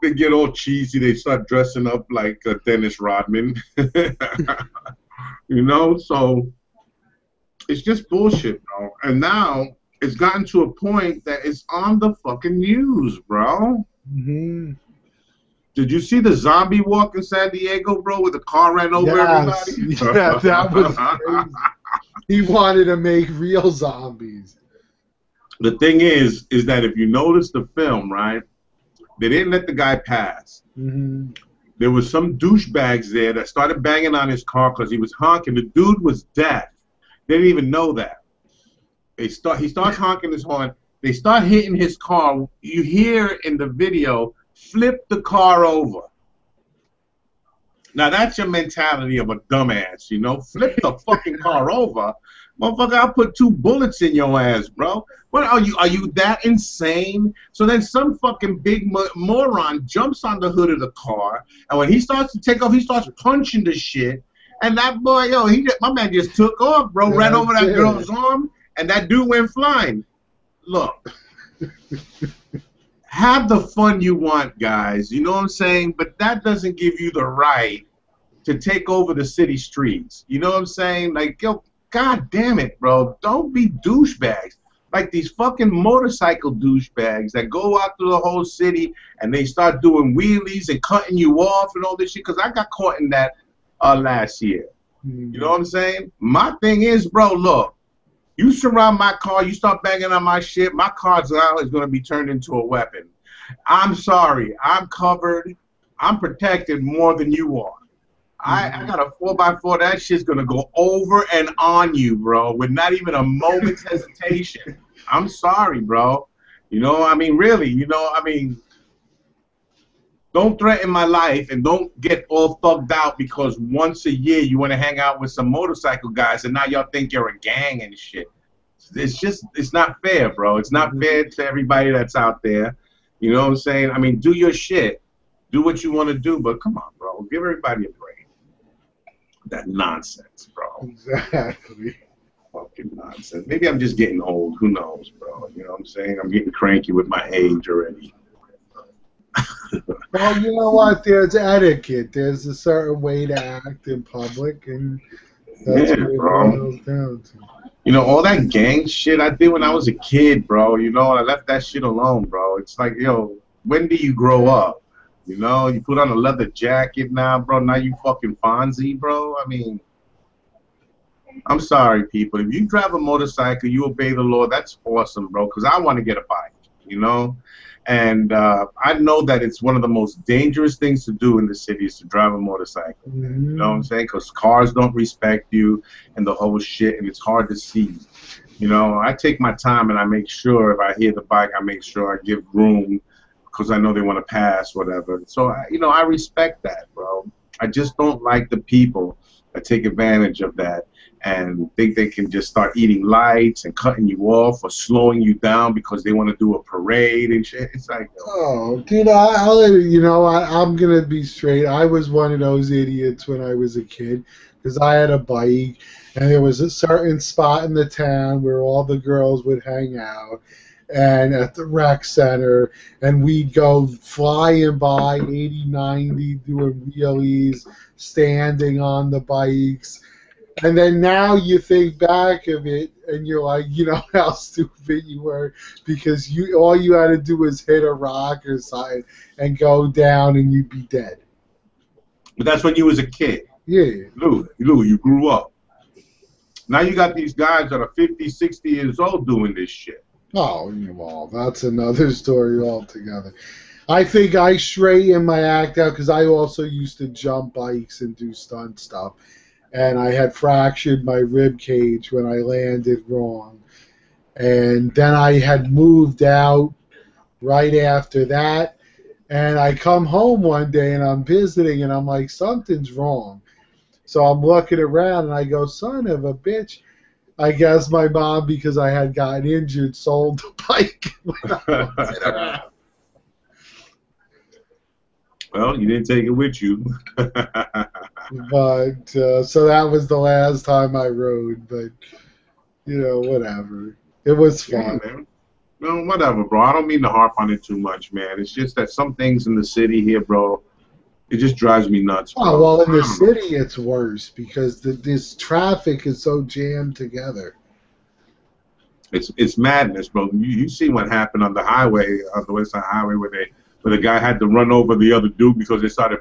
they get all cheesy. They start dressing up like Dennis Rodman. You know, so it's just bullshit, bro. And now it's gotten to a point that it's on the fucking news, bro. Mm-hmm. Did you see the zombie walk in San Diego, bro, where the car ran over everybody? Yeah, that was crazy. He wanted to make real zombies. The thing is that if you notice the film, right, they didn't let the guy pass. Mm-hmm. There was some douchebags there that started banging on his car because he was honking. The dude was deaf. They didn't even know that. He starts honking his horn. They start hitting his car. You hear in the video, flip the car over. Now that's your mentality of a dumbass, you know? Flip the fucking car over. Motherfucker, I'll put 2 bullets in your ass, bro. What are you that insane? So then some fucking big moron jumps on the hood of the car, and when he starts to take off, he starts punching the shit. And that boy, my man just took off, bro, ran over that girl's arm, and that dude went flying. Look, have the fun you want, guys. You know what I'm saying? But that doesn't give you the right to take over the city streets. You know what I'm saying? Like, yo, God damn it, bro. Don't be douchebags. Like these fucking motorcycle douchebags that go out through the whole city and they start doing wheelies and cutting you off and all this shit. Because I got caught in that last year. You know what I'm saying? My thing is, bro, look, you surround my car, you start banging on my shit, my car's now is going to be turned into a weapon. I'm sorry. I'm covered. I'm protected more than you are. I got a 4x4. That shit's going to go over and on you, bro, with not even a moment's hesitation. I'm sorry, bro. You know, I mean, really, you know, I mean, don't threaten my life and don't get all thugged out because once a year you want to hang out with some motorcycle guys and now y'all think you're a gang and shit. It's not fair, bro. It's not fair to everybody that's out there. You know what I'm saying? I mean, do your shit. Do what you want to do, but come on, bro. Give everybody a break. That nonsense, bro. Exactly. Fucking nonsense. Maybe I'm just getting old. Who knows, bro? You know what I'm saying? I'm getting cranky with my age already. Well, you know what? There's etiquette. There's a certain way to act in public, and that's what it boils down to. You know, all that gang shit I did when I was a kid, bro, you know, I left that shit alone, bro. It's like, yo, when do you grow up? You know, you put on a leather jacket now, bro. Now you fucking Fonzie, bro. I mean, I'm sorry, people. If you drive a motorcycle, you obey the law, that's awesome, bro, because I want to get a bike, you know? And I know that it's one of the most dangerous things to do in the city is to drive a motorcycle. You know what I'm saying? Because cars don't respect you and the whole shit, and it's hard to see. You know, I take my time and I make sure if I hear the bike, I make sure I give room because I know they want to pass, whatever. So, you know, I respect that, bro. I just don't like the people that take advantage of that and think they can just start eating lights and cutting you off or slowing you down because they want to do a parade and shit. It's like, oh, dude, I'm going to be straight. I was one of those idiots when I was a kid because I had a bike and there was a certain spot in the town where all the girls would hang out. and at the rec center, and we'd go flying by 80, 90, doing wheelies, standing on the bikes. And then now you think back of it, and you're like, you know how stupid you were, because all you had to do was hit a rock or something and go down, and you'd be dead. But that's when you was a kid. Yeah. Lou, you grew up. Now you got these guys that are 50, 60 years old doing this shit. Oh, well, that's another story altogether. I think I straightened my act out because I also used to jump bikes and do stunt stuff. And I had fractured my rib cage when I landed wrong. And then I had moved out right after that. And I come home one day and I'm visiting and I'm like, something's wrong. So I'm looking around and I go, son of a bitch. I guess my mom, because I had gotten injured, sold the bike. Well, you didn't take it with you. But so that was the last time I rode. But you know, whatever. It was fun. Yeah, man. No, whatever, bro. I don't mean to harp on it too much, man. It's just that some things in the city here, bro, it just drives me nuts, bro. Oh, well, in the city it's worse because this traffic is so jammed together. It's madness, bro. You see what happened on the highway, on the West Side Highway, where the guy had to run over the other dude because they started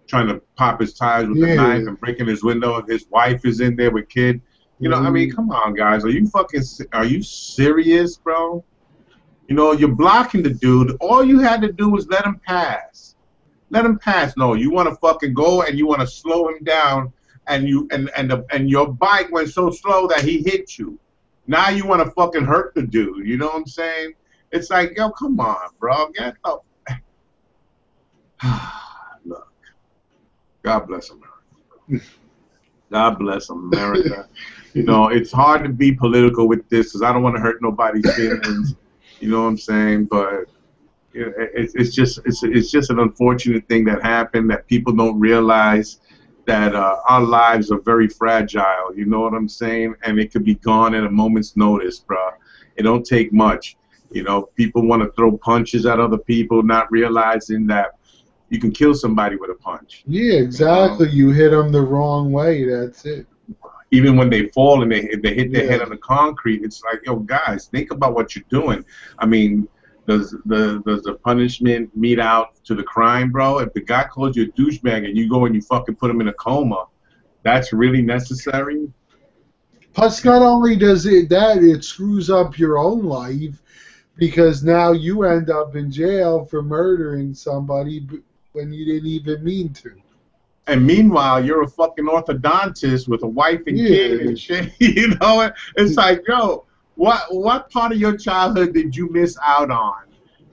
trying to pop his tires with the knife and breaking his window, and his wife is in there with kid. You know, I mean, come on, guys. Are you serious, bro? You know, you're blocking the dude. All you had to do was let him pass. Let him pass. No, you want to fucking go and you want to slow him down, and your bike went so slow that he hit you. Now you want to fucking hurt the dude. You know what I'm saying? It's like, yo, come on, bro. Get the... Look, God bless America. God bless America. You know, it's hard to be political with this because I don't want to hurt nobody's feelings. You know what I'm saying? But you know, it's just an unfortunate thing that happened that people don't realize that our lives are very fragile. You know what I'm saying? And it could be gone at a moment's notice, bro. It don't take much. You know, people want to throw punches at other people, not realizing that you can kill somebody with a punch. Yeah, exactly. You hit them the wrong way. That's it. Even when they fall and they hit their head on the concrete, it's like, yo, guys, think about what you're doing. I mean, does the punishment meet out to the crime, bro? If the guy calls you a douchebag and you go and you fucking put him in a coma, that's really necessary? Plus, not only does it screws up your own life because now you end up in jail for murdering somebody when you didn't even mean to. And meanwhile, you're a fucking orthodontist with a wife and kid and shit. You know, it's like, yo, what part of your childhood did you miss out on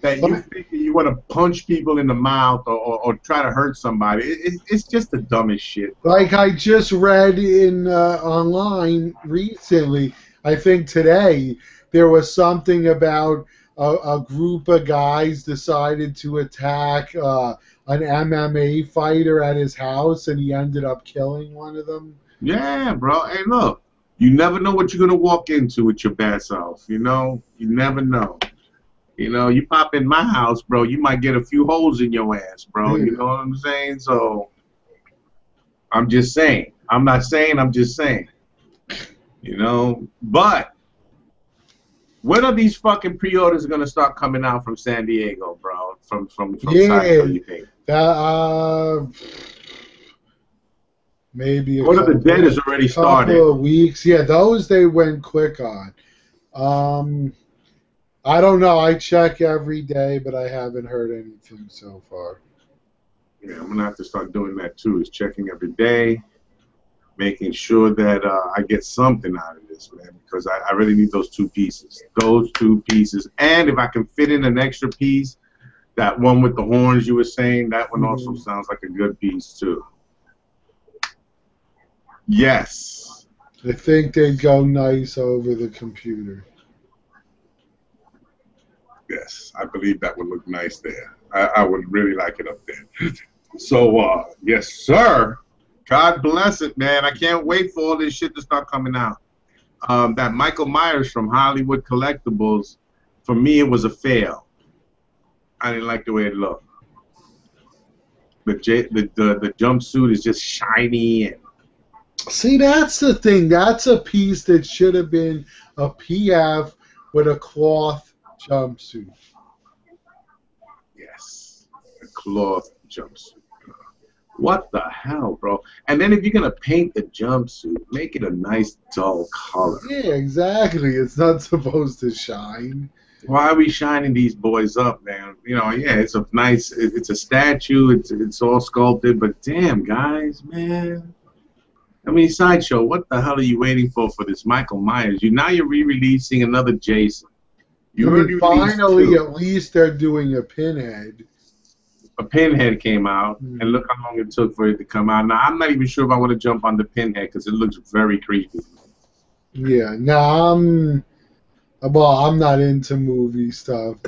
that you think you want to punch people in the mouth or try to hurt somebody? It's just the dumbest shit. Like I just read in online recently, I think today, there was something about a group of guys decided to attack an MMA fighter at his house, and he ended up killing one of them. Yeah, bro. Hey, look, you never know what you're going to walk into with your bad self, you know? You never know. You know, you pop in my house, bro, you might get a few holes in your ass, bro. You know what I'm saying? So, I'm just saying. I'm not saying, I'm just saying. You know? But, when are these fucking pre-orders going to start coming out from San Diego, bro? From Sideshow, you think? Maybe What are the Dead has already started? Couple of weeks. Yeah, those they went quick on. I don't know. I check every day, but I haven't heard anything so far. Yeah, I'm gonna have to start doing that too. Is checking every day, making sure that I get something out of this, man, because I really need those two pieces. Those two pieces, and if I can fit in an extra piece, that one with the horns you were saying, that one also sounds like a good piece too. Yes. I think they'd go nice over the computer. Yes, I believe that would look nice there. I would really like it up there. So, yes, sir. God bless it, man. I can't wait for all this shit to start coming out. That Michael Myers from Hollywood Collectibles For me, it was a fail. I didn't like the way it looked. The jumpsuit is just shiny and See, that's the thing. That's a piece that should have been a PF with a cloth jumpsuit. yes, a cloth jumpsuit. What the hell, bro? And then if you're gonna paint the jumpsuit, make it a nice dull color. Yeah, exactly. It's not supposed to shine. Why are we shining these boys up, man? You know, yeah, it's a nice, it's a statue, it's all sculpted, but damn, guys, man. I mean, Sideshow, what the hell are you waiting for this Michael Myers? You're re-releasing another Jason. You I already mean, released finally, two. at least they're doing a Pinhead. A Pinhead came out, and look how long it took for it to come out. Now, I'm not even sure if I want to jump on the Pinhead because it looks very creepy. Yeah, no, I'm not into movie stuff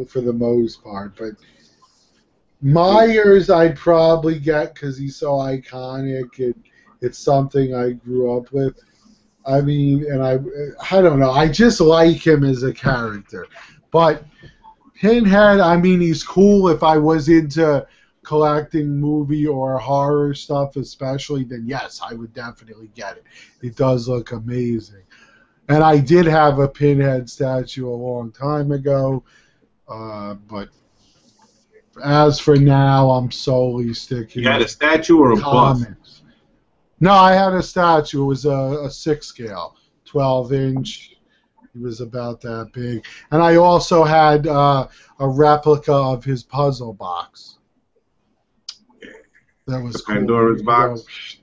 for the most part, but Myers I'd probably get because he's so iconic and it's something I grew up with. I mean, and I don't know, I just like him as a character. But Pinhead, I mean, he's cool. If I was into collecting movie or horror stuff especially, then yes, I would definitely get it. It does look amazing. And I did have a Pinhead statue a long time ago, but as for now, I'm solely sticking You had a with statue or a bust? comics. No, I had a statue. It was a 6 scale, 12-inch. It was about that big. And I also had a replica of his puzzle box. That was The cool. Pandora's box?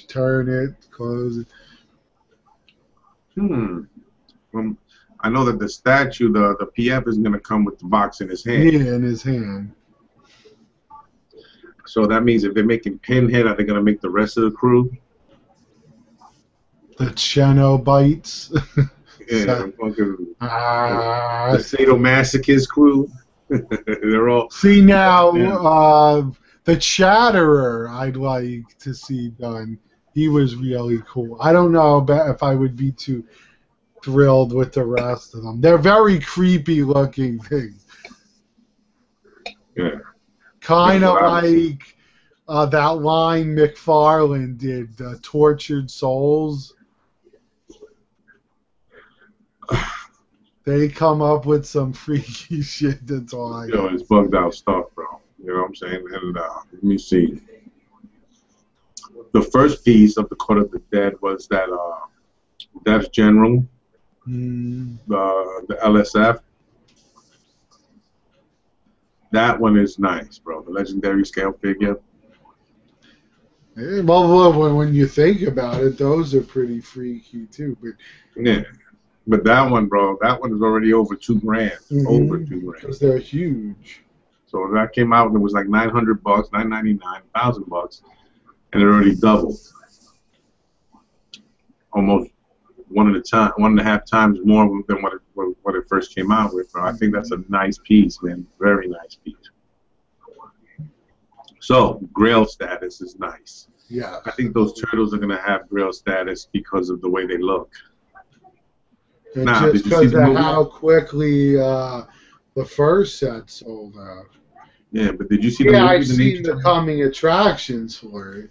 Turn it, close it. I know that the statue, the PF, is going to come with the box in his hand. Yeah, in his hand. So that means if they're making Pinhead, are they going to make the rest of the crew? The Cenobites. Yeah, the Ah, sadomasochist crew. They're all. see now, the Chatterer I'd like to see done. He was really cool. I don't know if I would be too thrilled with the rest of them. They're very creepy looking things. Yeah. Kind of like that line McFarlane did, Tortured Souls. They come up with some freaky shit that's all I Yo, it's bugged out stuff, bro. You know what I'm saying? And let me see. The first piece of the Court of the Dead was that Death General, the LSF. That one is nice, bro. The legendary scale figure. Well, when you think about it, those are pretty freaky too. But yeah, but that one, bro, that one is already over $2 grand. Over $2 grand. Because they're huge. So that came out and it was like $900, $999, $1,000, and it already doubled. Almost 1.5 times more than what it first came out with, bro. I think that's a nice piece, man. Very nice piece. So Grail status is nice. Yeah. I think those turtles are gonna have Grail status because of the way they look. And Now, just did you see because the of movie? how quickly the first set sold out. Yeah, but did you see the Yeah, movie? I've seen the coming attractions for it.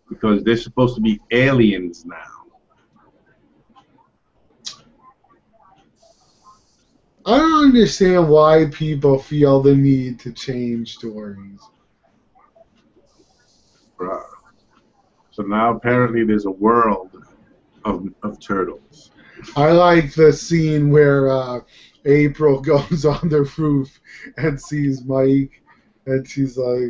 Because they're supposed to be aliens now. I don't understand why people feel the need to change stories. Bruh. So now apparently there's a world of turtles. I like the scene where April goes on the roof and sees Mike, and she's like,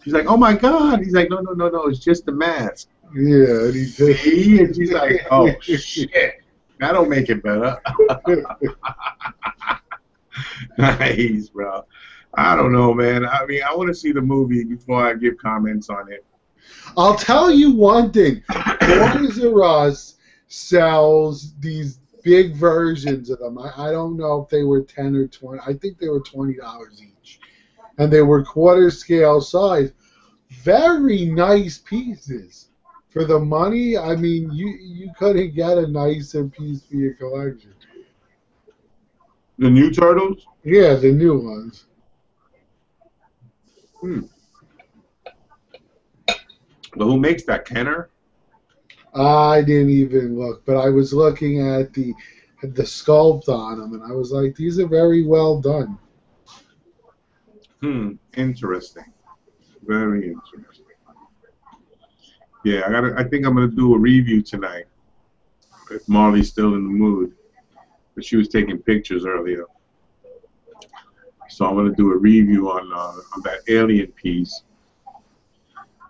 She's like, oh my God. He's like, no, it's just the mask. yeah, and he just, See? And she's like, oh shit. That don't make it better. Nice, bro. I don't know, man. I mean, I want to see the movie before I give comments on it. I'll tell you one thing. Toys R Us sells these big versions of them. I don't know if they were 10 or 20. I think they were $20 each. And they were quarter scale size. Very nice pieces. For the money, I mean, you couldn't get a nicer piece for your collection. The new Turtles? Yeah, the new ones. Hmm. But who makes that? Kenner? I didn't even look, but I was looking at the sculpt on them, and I was like, these are very well done. Hmm. Interesting. Very interesting. Yeah, I think I'm gonna do a review tonight. If Marley's still in the mood, but she was taking pictures earlier, so I'm gonna do a review on that alien piece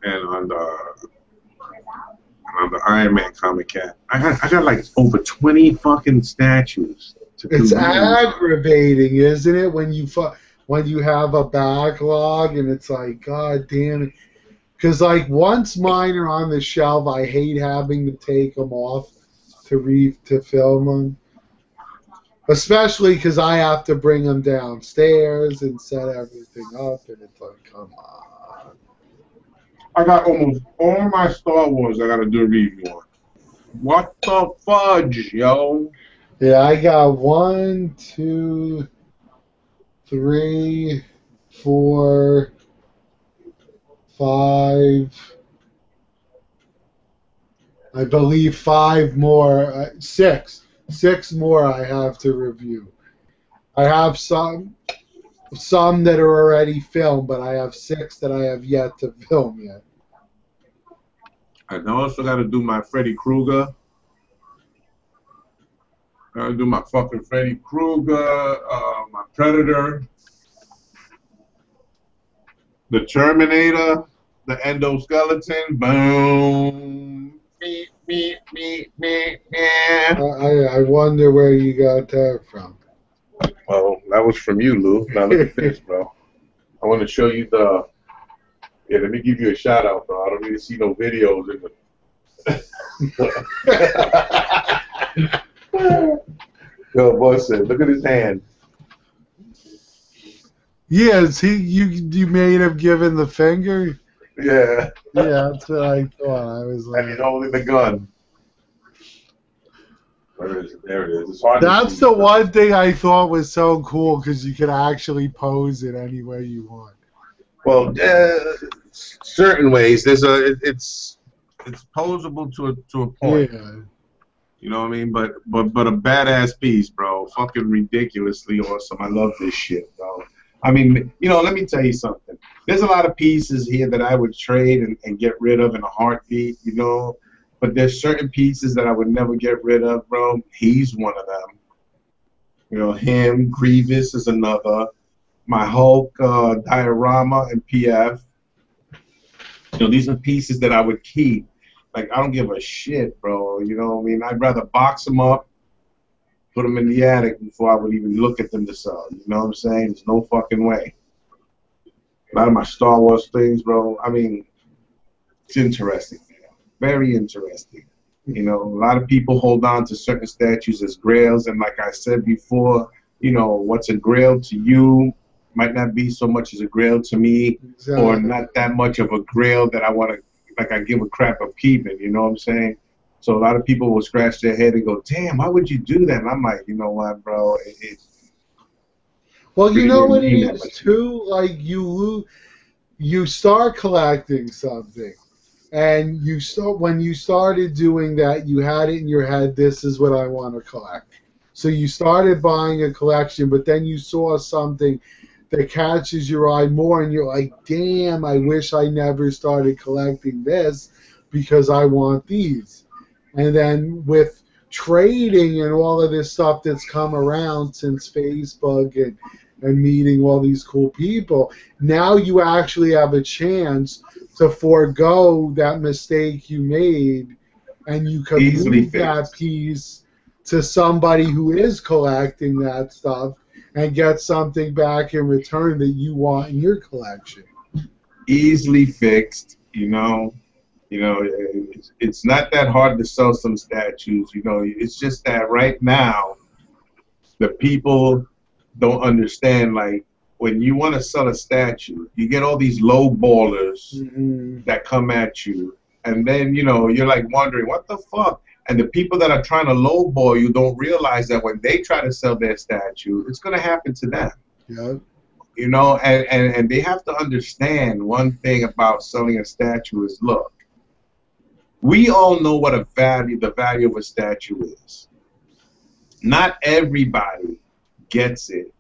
and on the Iron Man comic cat. I got like over 20 fucking statues to do It's reviews on. aggravating, isn't it, when you have a backlog and it's like, God damn it. Because like once mine are on the shelf, I hate having to take them off to film them, especially because I have to bring them downstairs and set everything up, and it's like, come on. I got almost all my Star Wars I gotta do a review on. What the fudge, yo? Yeah, I got one, two, three, four, five. I believe five more, six more I have to review. I have some that are already filmed, but I have six that I have yet to film yet. I also gotta do my Freddy Krueger. I gotta do my fucking Freddy Krueger, my Predator, the Terminator, the endoskeleton. Boom. Meep, meep, meep, meep, I, meep. I wonder where you got that from. Well, that was from you, Lou. Now look at this, bro. I want to show you the. Yeah, let me give you a shout out, bro. I don't need to see no videos in the. Yo, boy said, look at his hand. Yes, you made him given the finger. Yeah. Yeah, that's what I thought. I was And like, he's holding the gun. Where is it? There it is. It's hard to that's see. the one thing I thought was so cool because you could actually pose it any way you want. Well, certain ways. It's posable to a point. Yeah. You know what I mean? But a badass piece, bro. Fucking ridiculously awesome. I love this shit, bro. I mean, let me tell you something. There's a lot of pieces here that I would trade and get rid of in a heartbeat, But there's certain pieces that I would never get rid of, bro. He's one of them. Him, Grievous is another. My Hulk diorama and PF. These are pieces that I would keep. Like, I don't give a shit, bro. You know what I mean? I'd rather box them up, put them in the attic before I would even look at them to sell. You know what I'm saying? There's no fucking way. A lot of my Star Wars things, bro, I mean, it's interesting. Very interesting. A lot of people hold on to certain statues as grails, and like I said before, what's a grail to you might not be so much as a grail to me, or Exactly. not that much of a grail that I want to, like, I give a crap of keeping, you know what I'm saying? So a lot of people will scratch their head and go, damn, why would you do that? And I'm like, you know what, bro, it Well, you really know didn't what it mean that is much to me. too. Like you start collecting something, and when you started doing that, you had it in your head. This is what I want to collect. So you started buying a collection, but then you saw something that catches your eye more, and you're like, "Damn! I wish I never started collecting this because I want these." And then with trading and all of this stuff that's come around since Facebook and meeting all these cool people, now you actually have a chance to forego that mistake you made, and you can Easily move that fixed. piece to somebody who is collecting that stuff and get something back in return that you want in your collection. Easily fixed, it's not that hard to sell some statues. It's just that right now the people don't understand. Like, when you want to sell a statue, you get all these low ballers Mm-hmm. that come at you, and then you're like wondering what the fuck. And the people that are trying to lowball you don't realize that when they try to sell their statue, it's going to happen to them. Yeah. You know, and they have to understand one thing about selling a statue is, look, we all know what the value of a statue is. Not everybody gets it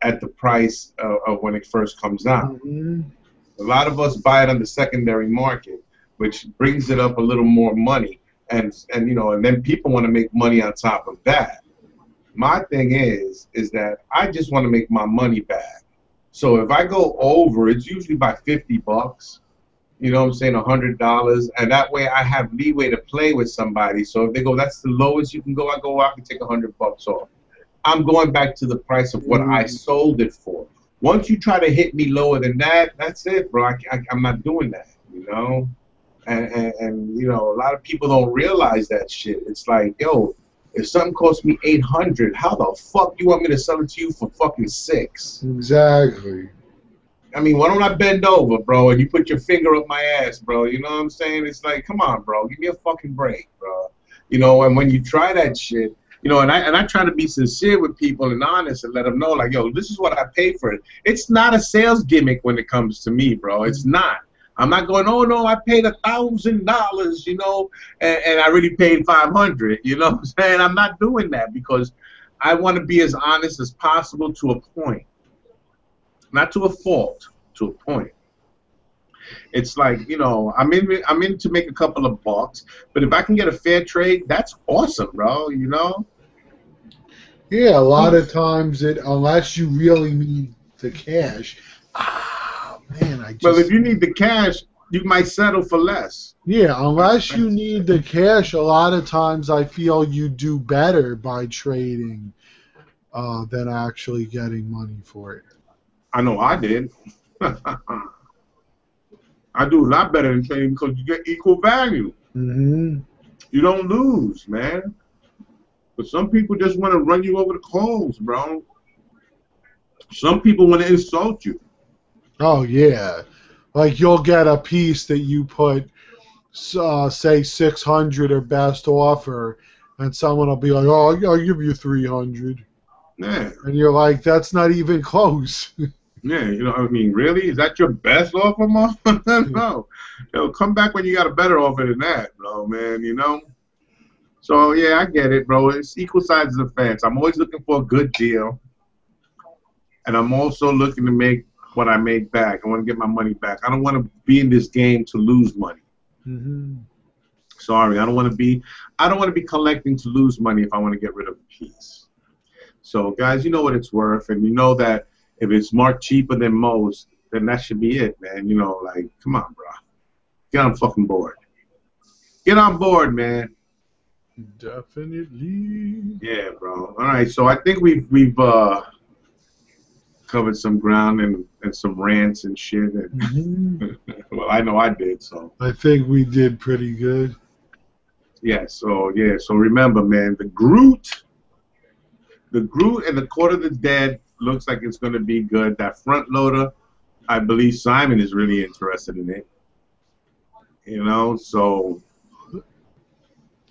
at the price of when it first comes out. Mm-hmm. A lot of us buy it on the secondary market, which brings it up a little more money, and you know, and then people want to make money on top of that. My thing is that I just want to make my money back. So if I go over, it's usually by $50. You know what I'm saying, $100, and that way I have leeway to play with somebody. So if they go, that's the lowest you can go, I can take $100 off. I'm going back to the price of what I sold it for. Once you try to hit me lower than that, that's it, bro. I'm not doing that, you know? And you know, a lot of people don't realize that shit. It's like, yo, if something costs me $800, how the fuck you want me to sell it to you for fucking $600? Exactly. I mean, why don't I bend over, bro, and you put your finger up my ass, bro? You know what I'm saying? It's like, come on, bro, give me a fucking break, bro. You know, and when you try that shit, you know, and I try to be sincere with people and honest and let them know, like, yo, this is what I paid for it. It's not a sales gimmick when it comes to me, bro. It's not. I'm not going, oh no, I paid $1,000, you know, and I really paid $500. You know what I'm saying? I'm not doing that because I want to be as honest as possible to a point. Not to a fault, to a point. It's like, you know, I'm in to make a couple of bucks, but if I can get a fair trade, that's awesome, bro. You know. Yeah, a lot of times unless you really need the cash. Man, Well, if you need the cash, you might settle for less. Yeah, unless you need the cash, a lot of times I feel you do better by trading than actually getting money for it. I know I did. I do a lot better than trading because you get equal value. Mm-hmm. You don't lose, man. But some people just want to run you over the coals, bro. Some people want to insult you. Oh, yeah. Like you'll get a piece that you put, say, 600 or best offer, and someone will be like, oh, I'll give you 300. Yeah. And you're like, that's not even close. Yeah, you know, I mean, really? Is that your best offer, motherfucker? No. Yo, come back when you got a better offer than that, bro, man, you know? So, yeah, I get it, bro. It's equal sides of the fence. I'm always looking for a good deal. And I'm also looking to make what I made back. I want to get my money back. I don't want to be in this game to lose money. Mm-hmm. Sorry, I don't want to be collecting to lose money if I want to get rid of a piece. So, guys, you know what it's worth, and you know that if it's marked cheaper than most, then that should be it, man. You know, like, come on, bro. Get on fucking board. Get on board, man. Definitely. Yeah, bro. All right, so I think we've covered some ground and some rants and shit. And Mm-hmm. well, I know I did, so. I think we did pretty good. Yeah, so remember, man, the Groot and the Court of the Dead looks like it's going to be good. That front loader, I believe Simon is really interested in it. You know, so.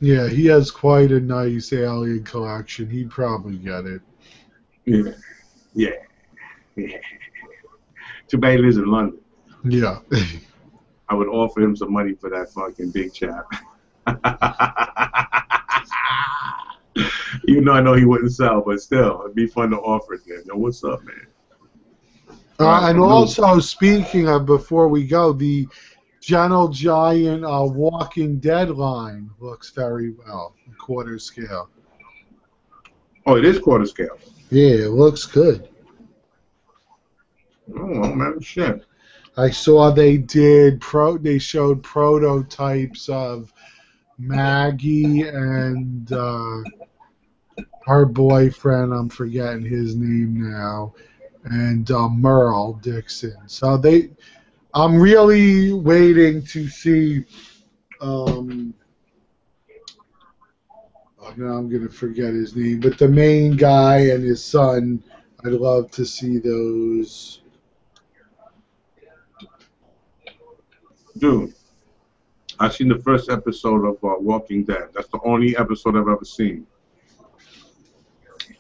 Yeah, he has quite a nice alien collection. He'd probably get it. Yeah. Too bad he lives in London. Yeah. I would offer him some money for that fucking big chap. Even though I know he wouldn't sell, but still, it'd be fun to offer it to him. Yo, what's up, man? And also, speaking of, before we go, the Gentle Giant Walking Dead line looks very well, quarter scale. Oh, it is quarter scale. Yeah, it looks good. Oh, man, shit. I saw they showed prototypes of Maggie and her boyfriend, I'm forgetting his name now, and Merle Dixon. So I'm really waiting to see. Now I'm gonna forget his name, but the main guy and his son. I'd love to see those. Dude. I've seen the first episode of Walking Dead. That's the only episode I've ever seen.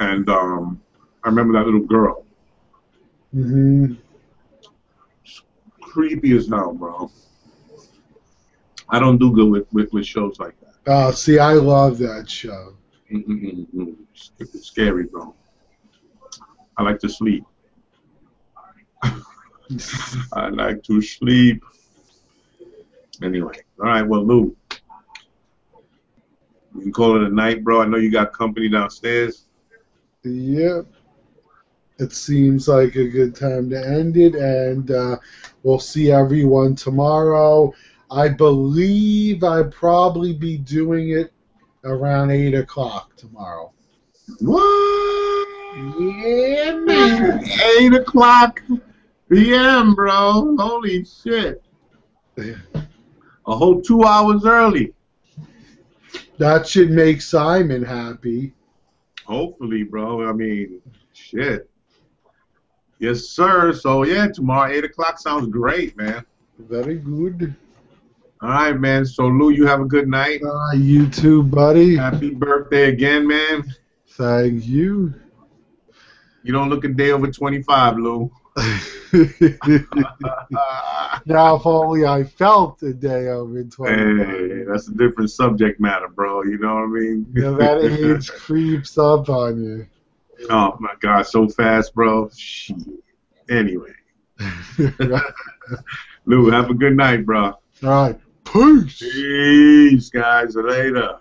And I remember that little girl. Mm-hmm. Creepy as hell, bro. I don't do good with shows like that. Oh, see, I love that show. It's scary, bro. I like to sleep. I like to sleep. Anyway, all right. Well, Lou, we can call it a night, bro. I know you got company downstairs. Yep. It seems like a good time to end it, and we'll see everyone tomorrow. I believe I'd probably be doing it around 8 o'clock tomorrow. What? Yeah, man. 8 o'clock p.m., bro. Holy shit. A whole 2 hours early. That should make Simon happy. Hopefully, bro. I mean, shit. Yes, sir. So, yeah, tomorrow, 8 o'clock sounds great, man. Very good. All right, man. So, Lou, you have a good night. You too, buddy. Happy birthday again, man. Thank you. You don't look a day over 25, Lou. Now, if only I felt a day over 25. Hey, that's a different subject matter, bro. You know what I mean? Yeah, that age creeps up on you. Oh, my God. So fast, bro. Shit. Anyway. Lou, have a good night, bro. All right. Peace. Peace, guys. Later.